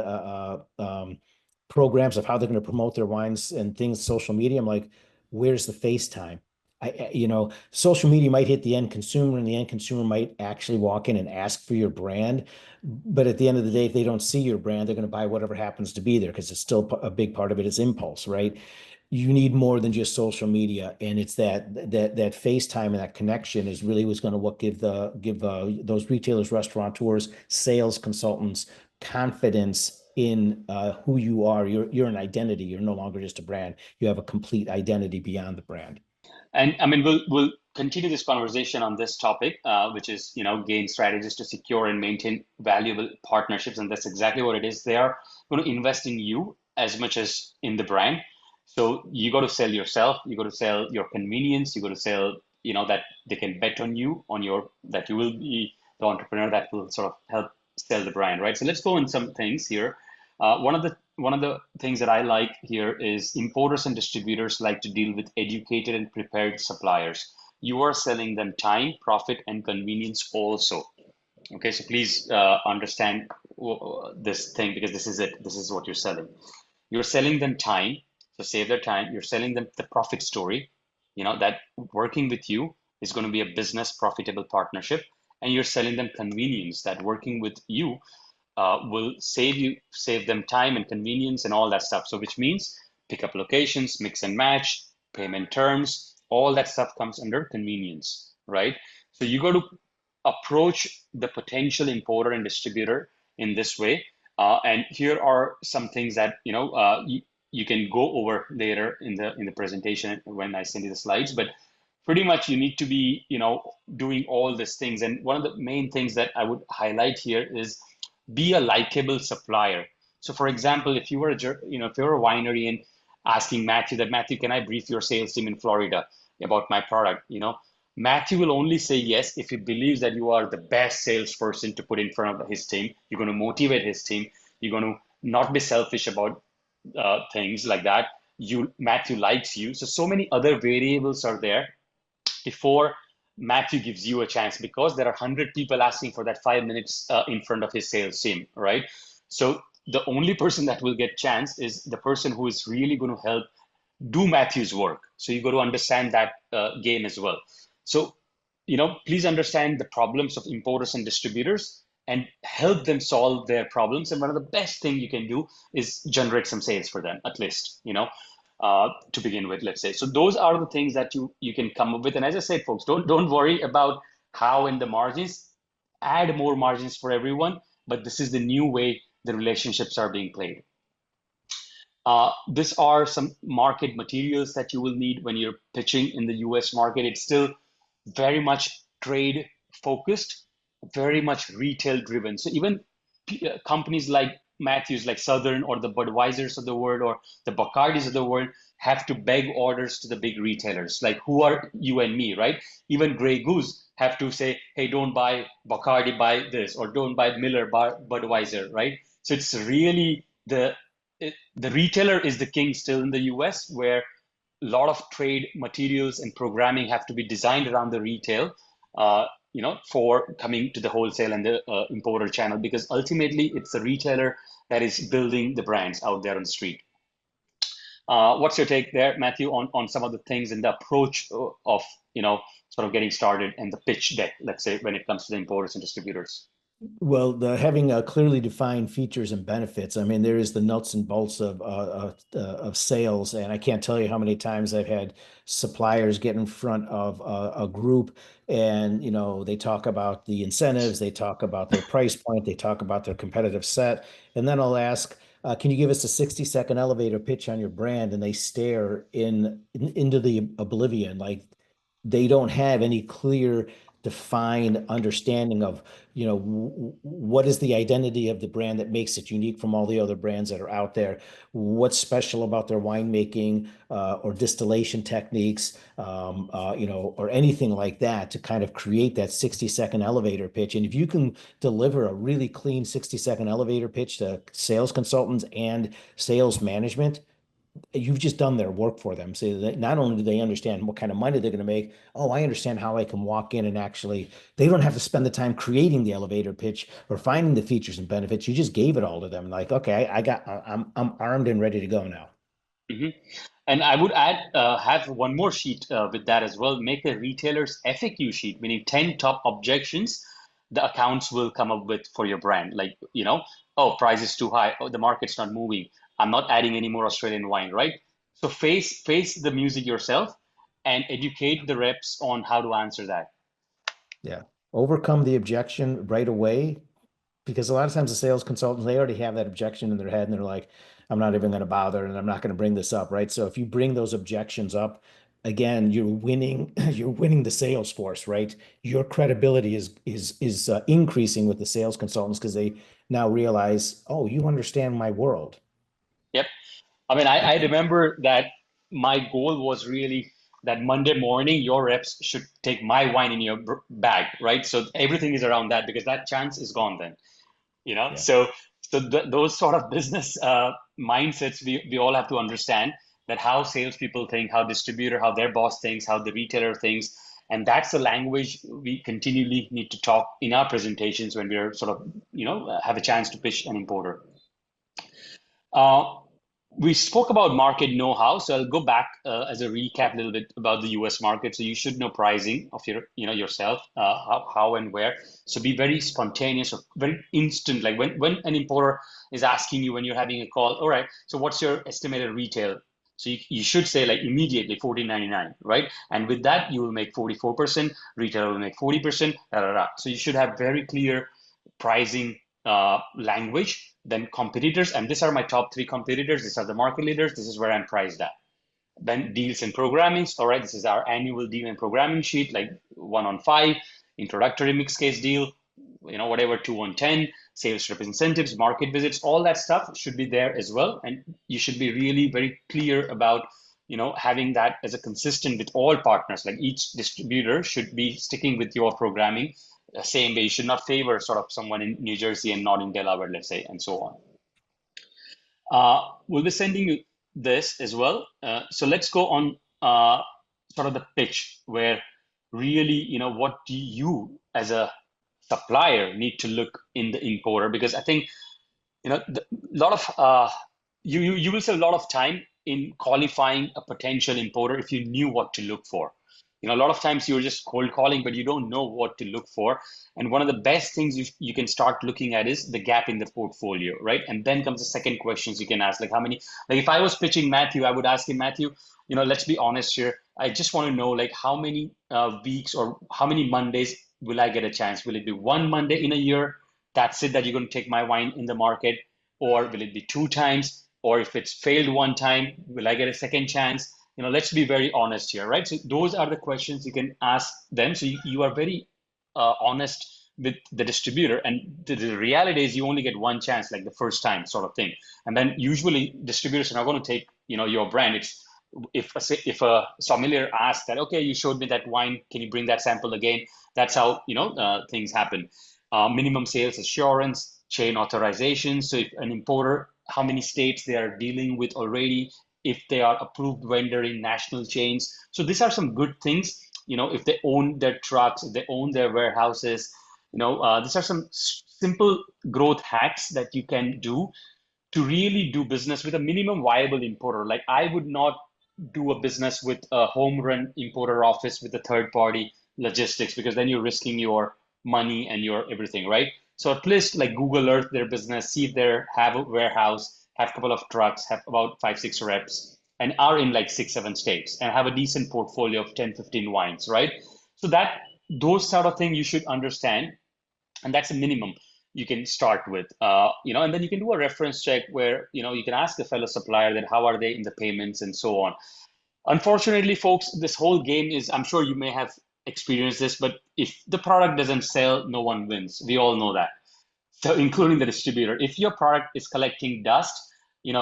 programs of how they're going to promote their wines and things, social media. I'm like, where's the FaceTime? Social media might hit the end consumer, and the end consumer might actually walk in and ask for your brand. But at the end of the day, if they don't see your brand, they're going to buy whatever happens to be there, because it's still a big part of it is impulse, right? You need more than just social media, and it's that FaceTime and that connection is really what's going to give those retailers, restaurateurs, sales consultants confidence in who you are. You're an identity. You're no longer just a brand. You have a complete identity beyond the brand. And I mean, we'll continue this conversation on this topic, which is, gain strategies to secure and maintain valuable partnerships. And that's exactly what it is. They are going to invest in you as much as in the brand. So you got to sell yourself. You got to sell your convenience. You got to sell, that they can bet on you, that you will be the entrepreneur that will sort of help sell the brand, right? So let's go in some things here. One of the things that I like here is importers and distributors like to deal with educated and prepared suppliers. You are selling them time, profit, and convenience also. Okay, so please understand this thing, because this is it. This is what you're selling. You're selling them time, so save their time. You're selling them the profit story, that working with you is going to be a business profitable partnership. And you're selling them convenience, that working with you will save them time and convenience and all that stuff. So which means pick up locations, mix and match, payment terms, all that stuff comes under convenience, right? So you got to approach the potential importer and distributor in this way. And here are some things that you can go over later in the presentation when I send you the slides. But pretty much you need to be doing all these things. And one of the main things that I would highlight here is be a likable supplier. So, for example, if you were if you're a winery and asking Matthew that, Matthew, can I brief your sales team in Florida about my product? Matthew will only say yes if he believes that you are the best salesperson to put in front of his team. You're going to motivate his team. You're going to not be selfish about things like that. Matthew likes you. So many other variables are there before Matthew gives you a chance, because there are 100 people asking for that 5 minutes in front of his sales team, right? So the only person that will get chance is the person who is really going to help do Matthew's work. So you got to understand that game as well. So, please understand the problems of importers and distributors and help them solve their problems. And one of the best thing you can do is generate some sales for them, at least, to begin with, let's say. So those are the things that you can come up with. And as I said, folks, don't worry about how and the margins. Add more margins for everyone, but this is the new way the relationships are being played. These are some market materials that you will need when you're pitching in the US market. It's still very much trade focused, very much retail driven. So even companies like Matthews, like Southern or the Budweisers of the world or the Bacardis of the world have to beg orders to the big retailers. Like, who are you and me, right? Even Grey Goose have to say, hey, don't buy Bacardi, buy this, or don't buy Miller, buy Budweiser, right? So it's really the retailer is the king still in the US, where a lot of trade materials and programming have to be designed around the retail, for coming to the wholesale and the importer channel, because ultimately it's the retailer that is building the brands out there on the street. What's your take there, Matthew, on some of the things and the approach of, sort of getting started and the pitch deck, let's say, when it comes to the importers and distributors? Well, having clearly defined features and benefits. I mean, there is the nuts and bolts of sales, and I can't tell you how many times I've had suppliers get in front of a group, and they talk about the incentives, they talk about their price point, they talk about their competitive set, and then I'll ask, "Can you give us a 60-second elevator pitch on your brand?" And they stare into the oblivion, like they don't have any clear defined understanding of what is the identity of the brand that makes it unique from all the other brands that are out there, what's special about their winemaking or distillation techniques, or anything like that, to kind of create that 60-second elevator pitch. And if you can deliver a really clean 60-second elevator pitch to sales consultants and sales management, you've just done their work for them. So that not only do they understand what kind of money they're going to make, oh, I understand how I can walk in and actually, they don't have to spend the time creating the elevator pitch or finding the features and benefits. You just gave it all to them. Like, okay, I'm armed and ready to go now. Mm-hmm. And I would add, have one more sheet with that as well. Make a retailer's FAQ sheet, meaning 10 top objections the accounts will come up with for your brand. Like, oh, price is too high. Oh, the market's not moving. I'm not adding any more Australian wine, right? So face the music yourself and educate the reps on how to answer that. Yeah. Overcome the objection right away, because a lot of times the sales consultants, they already have that objection in their head and they're like, I'm not even going to bother and I'm not going to bring this up, right? So if you bring those objections up, again, you're winning the sales force, right? Your credibility is increasing with the sales consultants, because they now realize, oh, you understand my world. Yep. I mean, I remember that my goal was really that Monday morning, your reps should take my wine in your bag, right? So everything is around that, because that chance is gone then, Yeah. So those sort of business mindsets, we all have to understand that how salespeople think, how distributor, how their boss thinks, how the retailer thinks. And that's the language we continually need to talk in our presentations when we're sort of, have a chance to pitch an importer. We spoke about market know-how, so I'll go back as a recap a little bit about the U.S. market. So you should know pricing of yourself, how and where. So be very spontaneous or very instant. Like when an importer is asking you when you're having a call, all right, so what's your estimated retail? So you should say like immediately $14.99, right? And with that, you will make 44%, retailer will make 40%, da, da, da. So you should have very clear pricing language, then competitors, and these are my top three competitors. These are the market leaders. This is where I'm priced at. Then deals and programming. All right, this is our annual deal and programming sheet, like 1 on 5, introductory mixed case deal, whatever 2 on 10, sales rep incentives, market visits, all that stuff should be there as well. And you should be really very clear about, having that as a consistent with all partners. Like each distributor should be sticking with your programming the same way. You should not favor sort of someone in New Jersey and not in Delaware, let's say, and so on. We'll be sending you this as well. So let's go on sort of the pitch where really, what do you as a supplier need to look in the importer? Because I think, a lot of you will save a lot of time in qualifying a potential importer if you knew what to look for. A lot of times you're just cold calling, but you don't know what to look for. And one of the best things you can start looking at is the gap in the portfolio, right? And then comes the second questions you can ask, like how many, like if I was pitching Matthew, I would ask him, Matthew, let's be honest here. I just want to know like how many weeks or how many Mondays will I get a chance? Will it be one Monday in a year? That's it, that you're going to take my wine in the market? Or will it be 2 times? Or if it's failed 1 time, will I get a second chance? Let's be very honest here, right? So those are the questions you can ask them. So you are very honest with the distributor. And the reality is you only get one chance, like the first time sort of thing. And then usually distributors are not going to take, your brand. It's if a sommelier asks that, okay, you showed me that wine, can you bring that sample again? That's how, things happen. Minimum sales assurance, chain authorization. So if an importer, how many states they are dealing with already, if they are approved vendor in national chains. So these are some good things, if they own their trucks, if they own their warehouses, these are some simple growth hacks that you can do to really do business with a minimum viable importer. Like I would not do a business with a home run importer office with a third party logistics, because then you're risking your money and your everything, right? So at least like Google Earth their business, see if they have a warehouse, have a couple of trucks, have about 5, 6 reps, and are in like 6, 7 states, and have a decent portfolio of 10, 15 wines, right? So those sort of things you should understand, and that's a minimum you can start with, and then you can do a reference check where, you can ask a fellow supplier that how are they in the payments and so on. Unfortunately, folks, this whole game is, I'm sure you may have experienced this, but if the product doesn't sell, no one wins. We all know that. So including the distributor, if your product is collecting dust,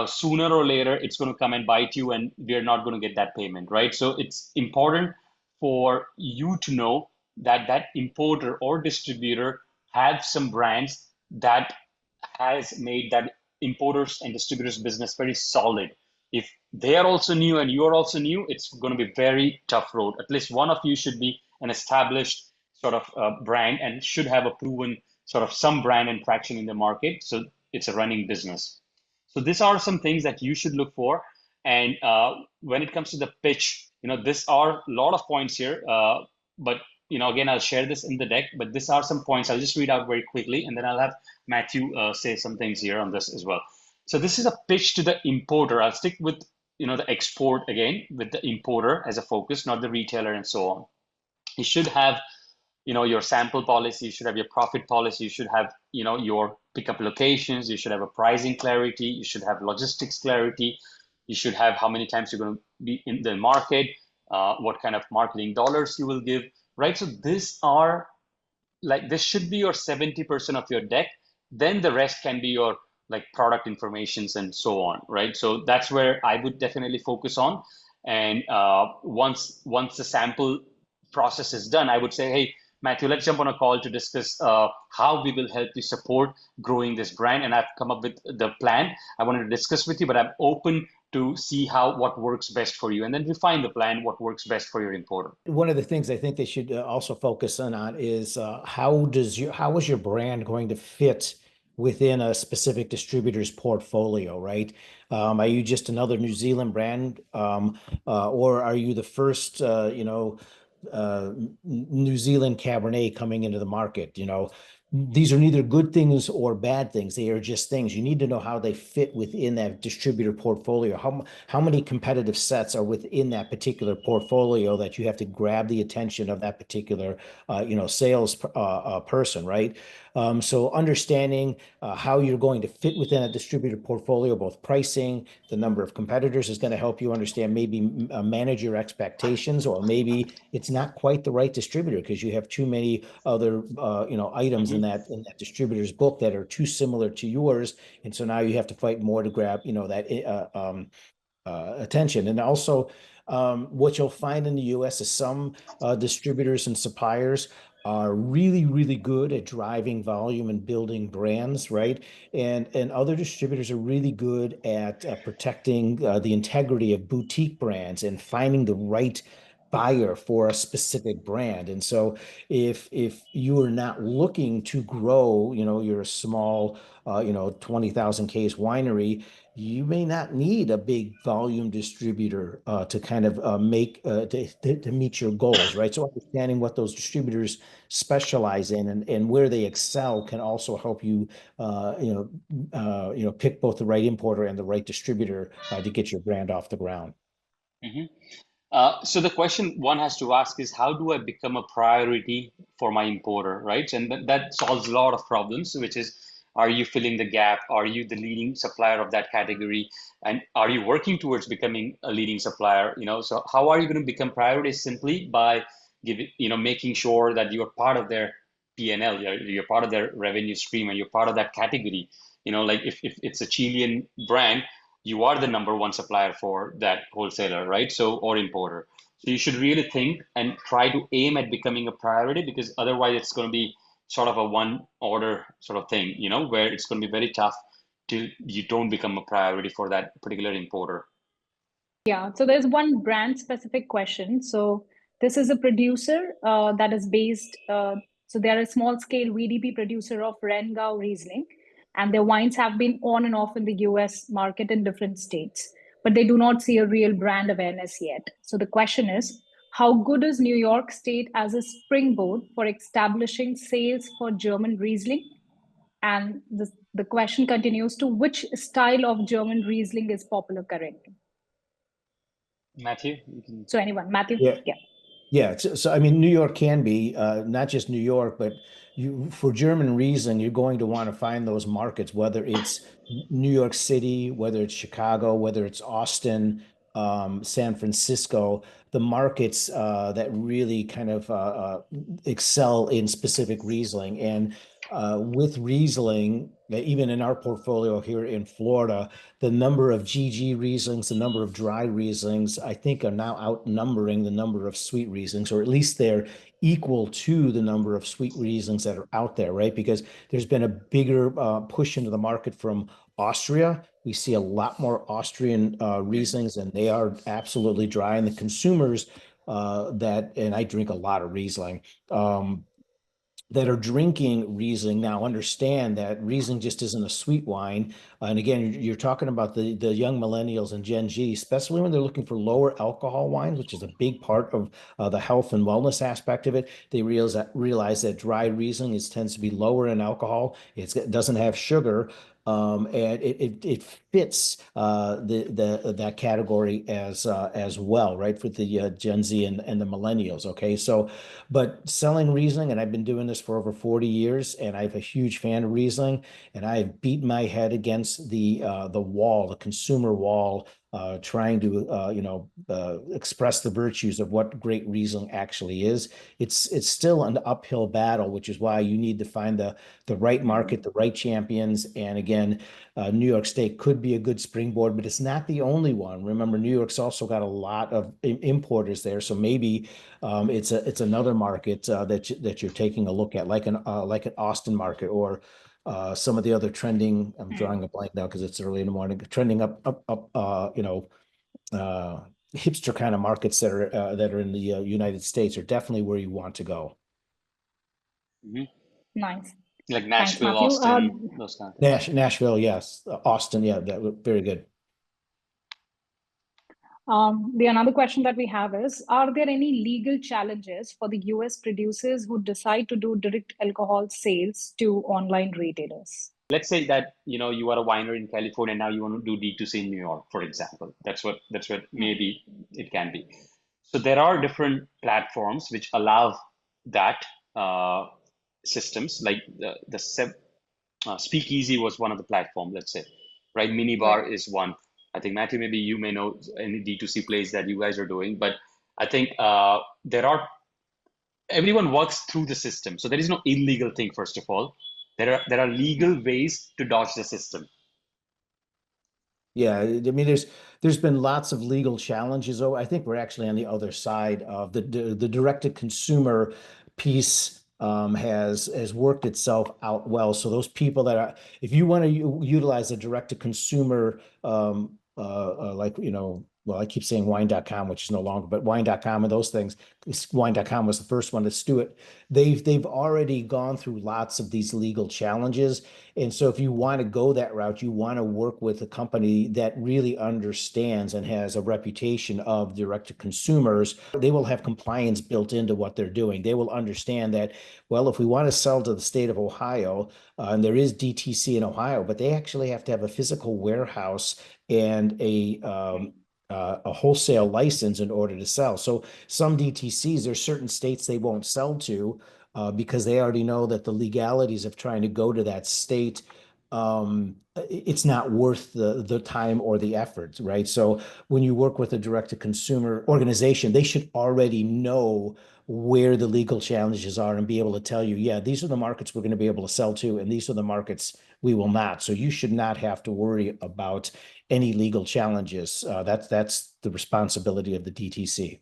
sooner or later, it's going to come and bite you and we're not going to get that payment, right? So it's important for you to know that that importer or distributor have some brands that has made that importers and distributors business very solid. If they are also new and you are also new, it's going to be very tough road. At least one of you should be an established sort of brand and should have a proven sort of some brand and traction in the market. So it's a running business. So these are some things that you should look for. And when it comes to the pitch, these are a lot of points here. But again, I'll share this in the deck. But these are some points. I'll just read out very quickly, and then I'll have Matthew say some things here on this as well. So this is a pitch to the importer. I'll stick with the export again with the importer as a focus, not the retailer and so on. You should have your sample policy, you should have your profit policy, you should have your pickup locations, you should have a pricing clarity, you should have logistics clarity, you should have how many times you're going to be in the market, what kind of marketing dollars you will give, right? So this should be your 70% of your deck. Then the rest can be your like product informations and so on, right? So that's where I would definitely focus on. And once the sample process is done, I would say, hey, Matthew, let's jump on a call to discuss how we will help you support growing this brand. And I've come up with the plan I wanted to discuss with you, but I'm open to see what works best for you. And then refine the plan, what works best for your importer. One of the things I think they should also focus on is how is your brand going to fit within a specific distributor's portfolio, right? Are you just another New Zealand brand, or are you the first, New Zealand Cabernet coming into the market? these are neither good things or bad things. They are just things. You need to know how they fit within that distributor portfolio. How many competitive sets are within that particular portfolio that you have to grab the attention of that particular, sales person, right? So understanding how you're going to fit within a distributor portfolio, both pricing, the number of competitors is going to help you understand maybe manage your expectations, or maybe it's not quite the right distributor because you have too many other items in Hmm. that distributor's book that are too similar to yours, and so now you have to fight more to grab that attention. And also, what you'll find in the US is some distributors and suppliers are really, really good at driving volume and building brands, right? And other distributors are really good at protecting the integrity of boutique brands and finding the right buyer for a specific brand. And so if you are not looking to grow, you're a small 20,000 case winery, you may not need a big volume distributor to kind of to meet your goals, right? So understanding what those distributors specialize in and where they excel can also help you, pick both the right importer and the right distributor to get your brand off the ground. Hmm. So the question one has to ask is, how do I become a priority for my importer, right? And that solves a lot of problems, which is, are you filling the gap? Are you the leading supplier of that category? And are you working towards becoming a leading supplier? So how are you going to become priority? Simply by making sure that you are part of their P&L, you're part of their revenue stream, and you're part of that category. Like if it's a Chilean brand, you are the number one supplier for that wholesaler, right? So, or importer. So you should really think and try to aim at becoming a priority, because otherwise it's going to be sort of a one order sort of thing, where it's going to be very tough till you don't become a priority for that particular importer. Yeah, so there's one brand specific question. So this is a producer that is based, so they're a small scale VDP producer of Rheingau Riesling, and their wines have been on and off in the US market in different states, but they do not see a real brand awareness yet. So the question is, how good is New York State as a springboard for establishing sales for German Riesling? And the question continues to, which style of German Riesling is popular currently? Matthew, you can. So anyone, Matthew? Yeah. Yeah. Yeah, so I mean, New York can be not just New York, but for German Riesling, you're going to want to find those markets, whether it's New York City, whether it's Chicago, whether it's Austin, San Francisco, the markets that really kind of excel in specific Riesling. And with Riesling, even in our portfolio here in Florida, the number of GG Rieslings, the number of dry Rieslings, I think are now outnumbering the number of sweet Rieslings, or at least they're equal to the number of sweet Rieslings that are out there, right? Because there's been a bigger push into the market from Austria. We see a lot more Austrian Rieslings, and they are absolutely dry. And the consumers and I drink a lot of Riesling. That are drinking Riesling now understand that Riesling just isn't a sweet wine. And again, you're talking about the young millennials and Gen Z, especially when they're looking for lower alcohol wines, which is a big part of the health and wellness aspect of it. They realize that dry Riesling tends to be lower in alcohol. It doesn't have sugar. And it fits that category as well, right? For the Gen Z and the millennials. Okay, so but selling Riesling, and I've been doing this for over 40 years, and I'm a huge fan of Riesling, and I've beat my head against the wall, the consumer wall, trying to express the virtues of what great Riesling actually is. It's still an uphill battle, which is why you need to find the right market, the right champions. And again, New York State could be a good springboard, but it's not the only one. Remember, New York's also got a lot of importers there, so maybe it's another market that you're taking a look at, like an Austin market, or some of the other trending. I'm drawing a blank now because it's early in the morning. Trending up, hipster kind of markets that are in the United States are definitely where you want to go. Mhm. Nice. Like Thanks, Nashville, Matthew. Austin, those kind of things. Nashville, yes. Austin, yeah, very good. The another question that we have is, are there any legal challenges for the US producers who decide to do direct alcohol sales to online retailers? Let's say that you are a winery in California and now you want to do D2C in New York, for example. That's what maybe it can be. So there are different platforms which allow that systems, like Speakeasy was one of the platform, let's say, right? Minibar Right. is one. I think Matthew, maybe you may know any D2C plays that you guys are doing, but I think everyone works through the system. So there is no illegal thing, first of all. There are legal ways to dodge the system. Yeah, I mean, there's been lots of legal challenges. Oh, I think we're actually on the other side of the direct to consumer piece has worked itself out well. So those people that are, if you want to utilize a direct to consumer, like well, I keep saying wine.com, which is no longer, but wine.com and those things. Wine.com was the first one to do it. They've already gone through lots of these legal challenges. And so if you want to go that route, you want to work with a company that really understands and has a reputation of direct to consumers. They will have compliance built into what they're doing. They will understand that, well, if we want to sell to the state of Ohio, and there is DTC in Ohio, but they actually have to have a physical warehouse and a wholesale license in order to sell. So some DTCs, there's certain states they won't sell to because they already know that the legalities of trying to go to that state, it's not worth the time or the effort, right? So when you work with a direct-to-consumer organization, they should already know where the legal challenges are and be able to tell you, yeah, these are the markets we're going to be able to sell to, and these are the markets we will not. So you should not have to worry about any legal challenges. That's the responsibility of the DTC.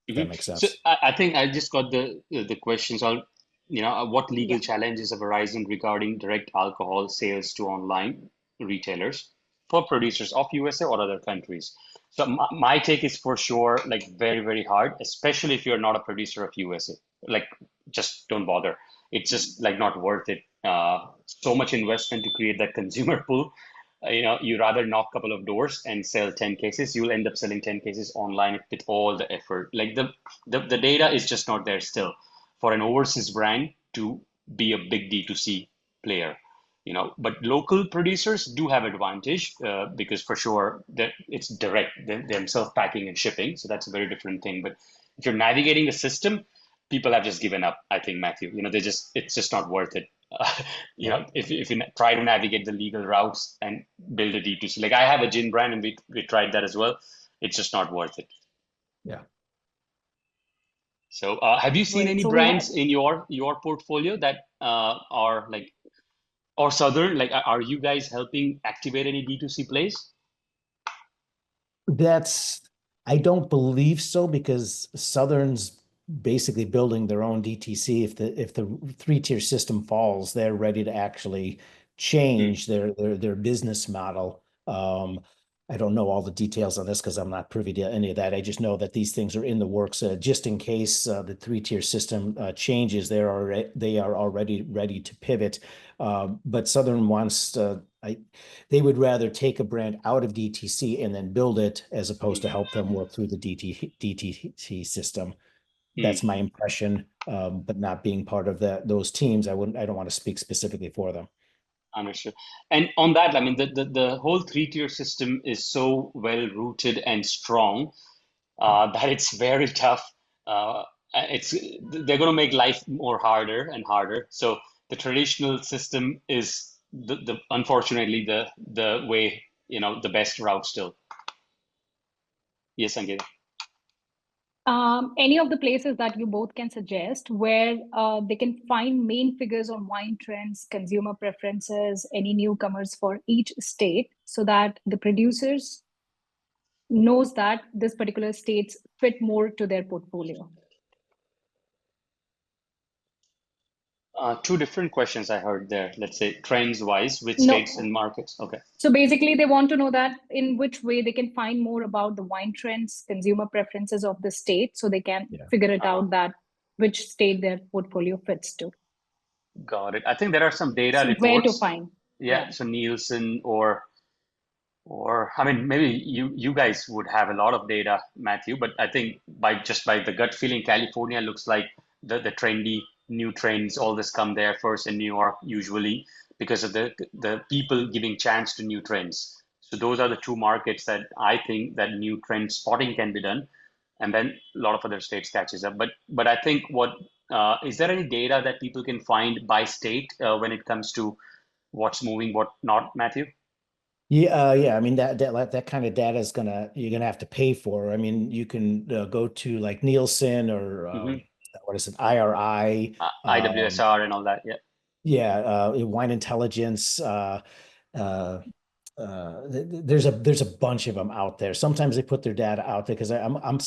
If that makes So sense. I think I just got the questions on, what legal Yeah. challenges are arising regarding direct alcohol sales to online retailers for producers of USA or other countries. So my take is for sure, like very, very hard, especially if you're not a producer of USA. Like, just don't bother. It's just like not worth it. So much investment to create that consumer pool. You rather knock a couple of doors and sell 10 cases. You'll end up selling 10 cases online with all the effort. Like the data is just not there still for an overseas brand to be a big D2C player. But local producers do have advantage because for sure that it's direct themselves packing and shipping. So that's a very different thing. But if you're navigating the system, people have just given up, I think, Matthew. It's just not worth it. If you try to navigate the legal routes and build a D2C, like I have a gin brand and we tried that as well. It's just not worth it. Yeah. So have you seen Right. any So we have brands in your portfolio that are like, or Southern, like are you guys helping activate any D2C plays? That's, I don't believe so because Southern's basically building their own DTC. If the three-tier system falls, they're ready to actually Hmm. change their business model. I don't know all the details on this because I'm not privy to any of that. I just know that these things are in the works just in case the three-tier system changes. They are already ready to pivot. But Southern wants they would rather take a brand out of DTC and then build it as opposed to help them work through the DTC system. Hmm. That's my impression. But not being part of those teams, I don't want to speak specifically for them. Understood. And on that, I mean, the whole three-tier system is so well rooted and strong that it's very tough. It's they're going to make life more harder and harder. So the traditional system is the unfortunately the way, the best route still. Yes, Sangeeta. any of the places that you both can suggest where they can find main figures on wine trends, consumer preferences, any newcomers for each state, so that the producers knows that this particular states fit more to their portfolio. Two different questions I heard there. Let's say trends wise, which states No. and markets? Okay. So basically, they want to know that in which way they can find more about the wine trends, consumer preferences of the state, so they can Yeah. figure it Uh, out that which state their portfolio fits to. got it. I think there are some data So where to reports. find? Yeah. Yeah. So Nielsen or Or, I mean, maybe you guys would have a lot of data, Matthew, but I think by the gut feeling, California looks like the trendy new trends, all this come there first in New York, usually because of the people giving chance to new trends. So those are the two markets that I think that new trend spotting can be done, and then a lot of other states catches up. But I think what is there any data that people can find by state when it comes to what's moving, what not, Matthew? Yeah, yeah. I mean that kind of data is you're gonna have to pay for. I mean, you can go to like Nielsen or Hmm. what is it, IRI, IWSR and all that. Yeah. yeah, Wine Intelligence. Uh, there's a bunch of them out there. Sometimes they put their data out there because I'm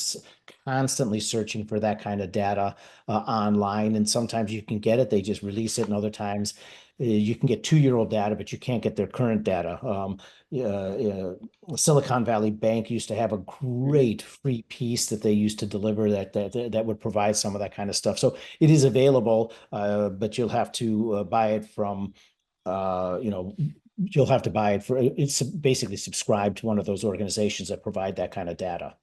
constantly searching for that kind of data online, and sometimes you can get it. They just release it, and other times you can get 2-year old data, but you can't get their current data. Silicon Valley Bank used to have a Hmm. great free piece that they used to deliver that would provide some of that kind of stuff. So it is available, but you'll have to buy it from you know, you'll have to buy it for it's basically subscribe to one of those organizations that provide that kind of data.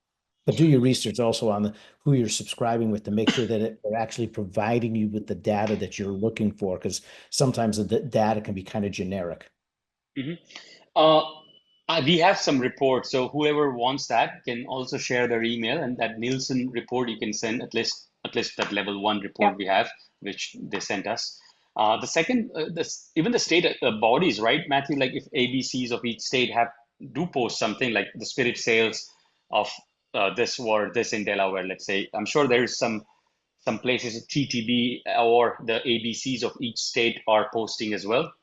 But do your research also on who you're subscribing with to make sure that they're actually providing you with the data that you're looking for, because sometimes the data can be kind of generic. Hmm. Uh, we have some reports, so whoever wants that can also share their email, and that Nielsen report you can send at least that level one Yeah. report we have, which they sent us. The second, even the state bodies, right, Matthew? Like if ABCs of each state have do post something like the spirit sales of this or this in Delaware, let's say. I'm sure there's some places TTB or the ABCs of each state are posting as well.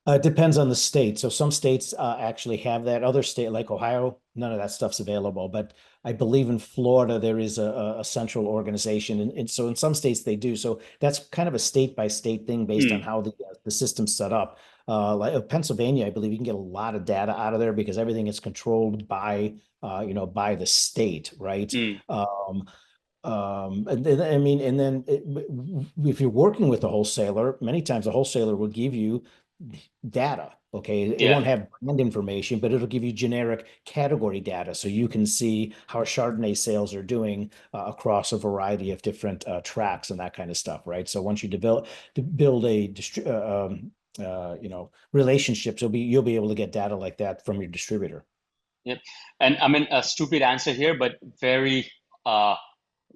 It depends on the state. So some states actually have that. Other state like Ohio, none of that stuff's available. But I believe in Florida there is a central organization, and so in some states they do. So that's kind of a state by state thing based on Mm, how the system's set up. Like Pennsylvania, I believe you can get a lot of data out of there because everything is controlled by by the state, right? mm, And then, I mean, and then if you're working with a wholesaler, many times a wholesaler will give you data. Okay, it yeah. won't have brand information, but it'll give you generic category data, so you can see how Chardonnay sales are doing across a variety of different tracks and that kind of stuff, right? So once you build a relationships, you'll be able to get data like that from your distributor. Yep. And I mean, a stupid answer here, but uh,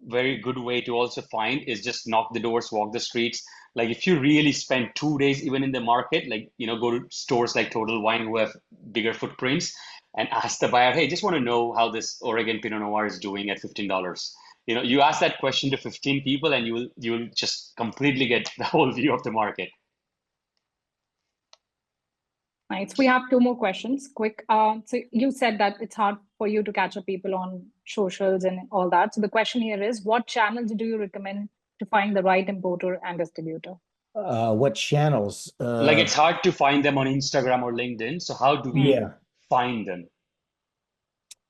very good way to also find is just knock the doors, walk the streets. Like if you really spend 2 days even in the market, like, go to stores like Total Wine who have bigger footprints and ask the buyer, hey, just want to know how this Oregon Pinot Noir is doing at $15. You ask that question to 15 people and you will just completely get the whole view of the market. Nice. We have two more questions. Quick. So you said that it's hard for you to catch up people on socials and all that. So the question here is, what channels do you recommend to find the right importer and distributor? What channels? Like it's hard to find them on Instagram or LinkedIn. So how do we Yeah. find them?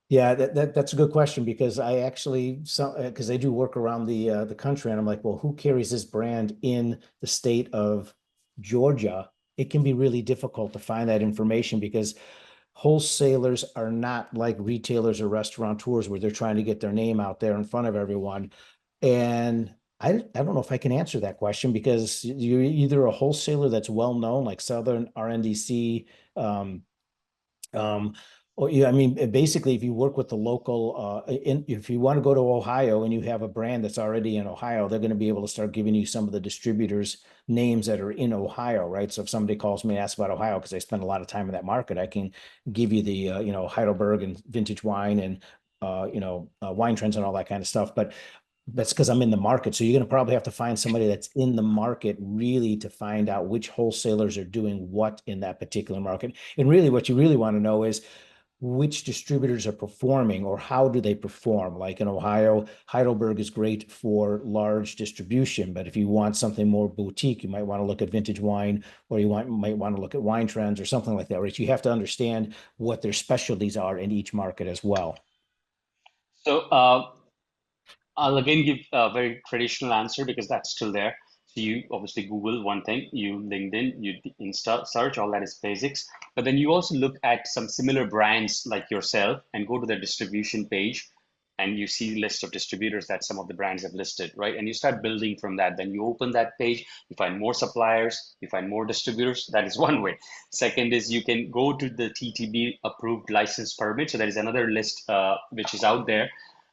Yeah, that's a good question because I actually because I do work around the country, and I'm like, well, who carries this brand in the state of Georgia? It can be really difficult to find that information because wholesalers are not like retailers or restaurateurs where they're trying to get their name out there in front of everyone. And I don't know if I can answer that question because you're either a wholesaler that's well known, like Southern RNDC, um, um, or yeah, I mean, basically, if you work with the local, if you want to go to Ohio and you have a brand that's already in Ohio, they're going to be able to start giving you some of the distributors' names that are in Ohio, right? So if somebody calls me and asks about Ohio, because I spend a lot of time in that market, I can give you the, Heidelberg and Vintage Wine and, Wine Trends and all that kind of stuff. But that's because I'm in the market. So you're going to probably have to find somebody that's in the market really to find out which wholesalers are doing what in that particular market. And really, what you really want to know is which distributors are performing or how do they perform. Like in Ohio, Heidelberg is great for large distribution, but if you want something more boutique, you might want to look at Vintage Wine, or might want to look at Wine Trends or something like that, right? You have to understand what their specialties are in each market as well. So I'll again give a very traditional answer because that's still there. So you obviously Google one thing, you LinkedIn, you Insta search, all that is basics. But then you also look at some similar brands like yourself and go to the distribution page and you see a list of distributors that some of the brands have listed, right? And you start building from that. Then you open that page, you find more suppliers, you find more distributors. That is one way. Second is you can go to the TTB approved license permit. So there is another list which is out there,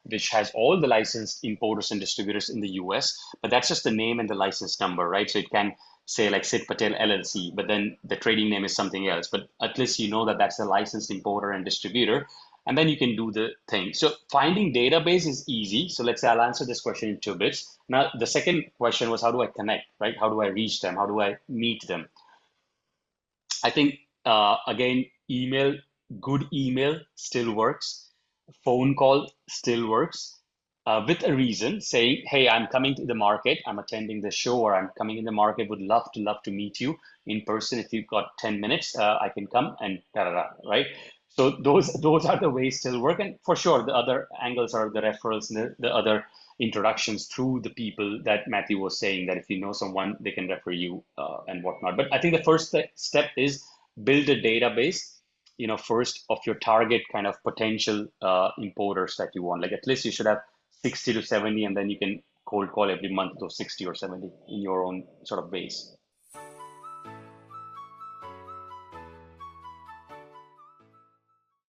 which has all the licensed importers and distributors in the US, but that's just the name and the license number, right? So it can say like Sid Patel LLC, but then the trading name is something else. But at least you know that that's a licensed importer and distributor, and then you can do the thing. So finding database is easy. So let's say I'll answer this question in 2 bits. Now, the second question was how do I connect, right? How do I reach them? How do I meet them? I think, again, good email still works. Phone call still works with a reason saying, hey, I'm coming to the market, I'm attending the show, or I'm coming in the market, would love to meet you in person. If you've got 10 minutes, I can come and da, da, da, right? So those are the ways still work. And for sure, the other angles are the referrals and the other introductions through the people that Matthew was saying, that if you know someone, they can refer you and whatnot. But I think the first step is build a database, first of your target kind of potential importers that you want. Like at least you should have 60 to 70, and then you can cold call every month those 60 or 70 in your own sort of base.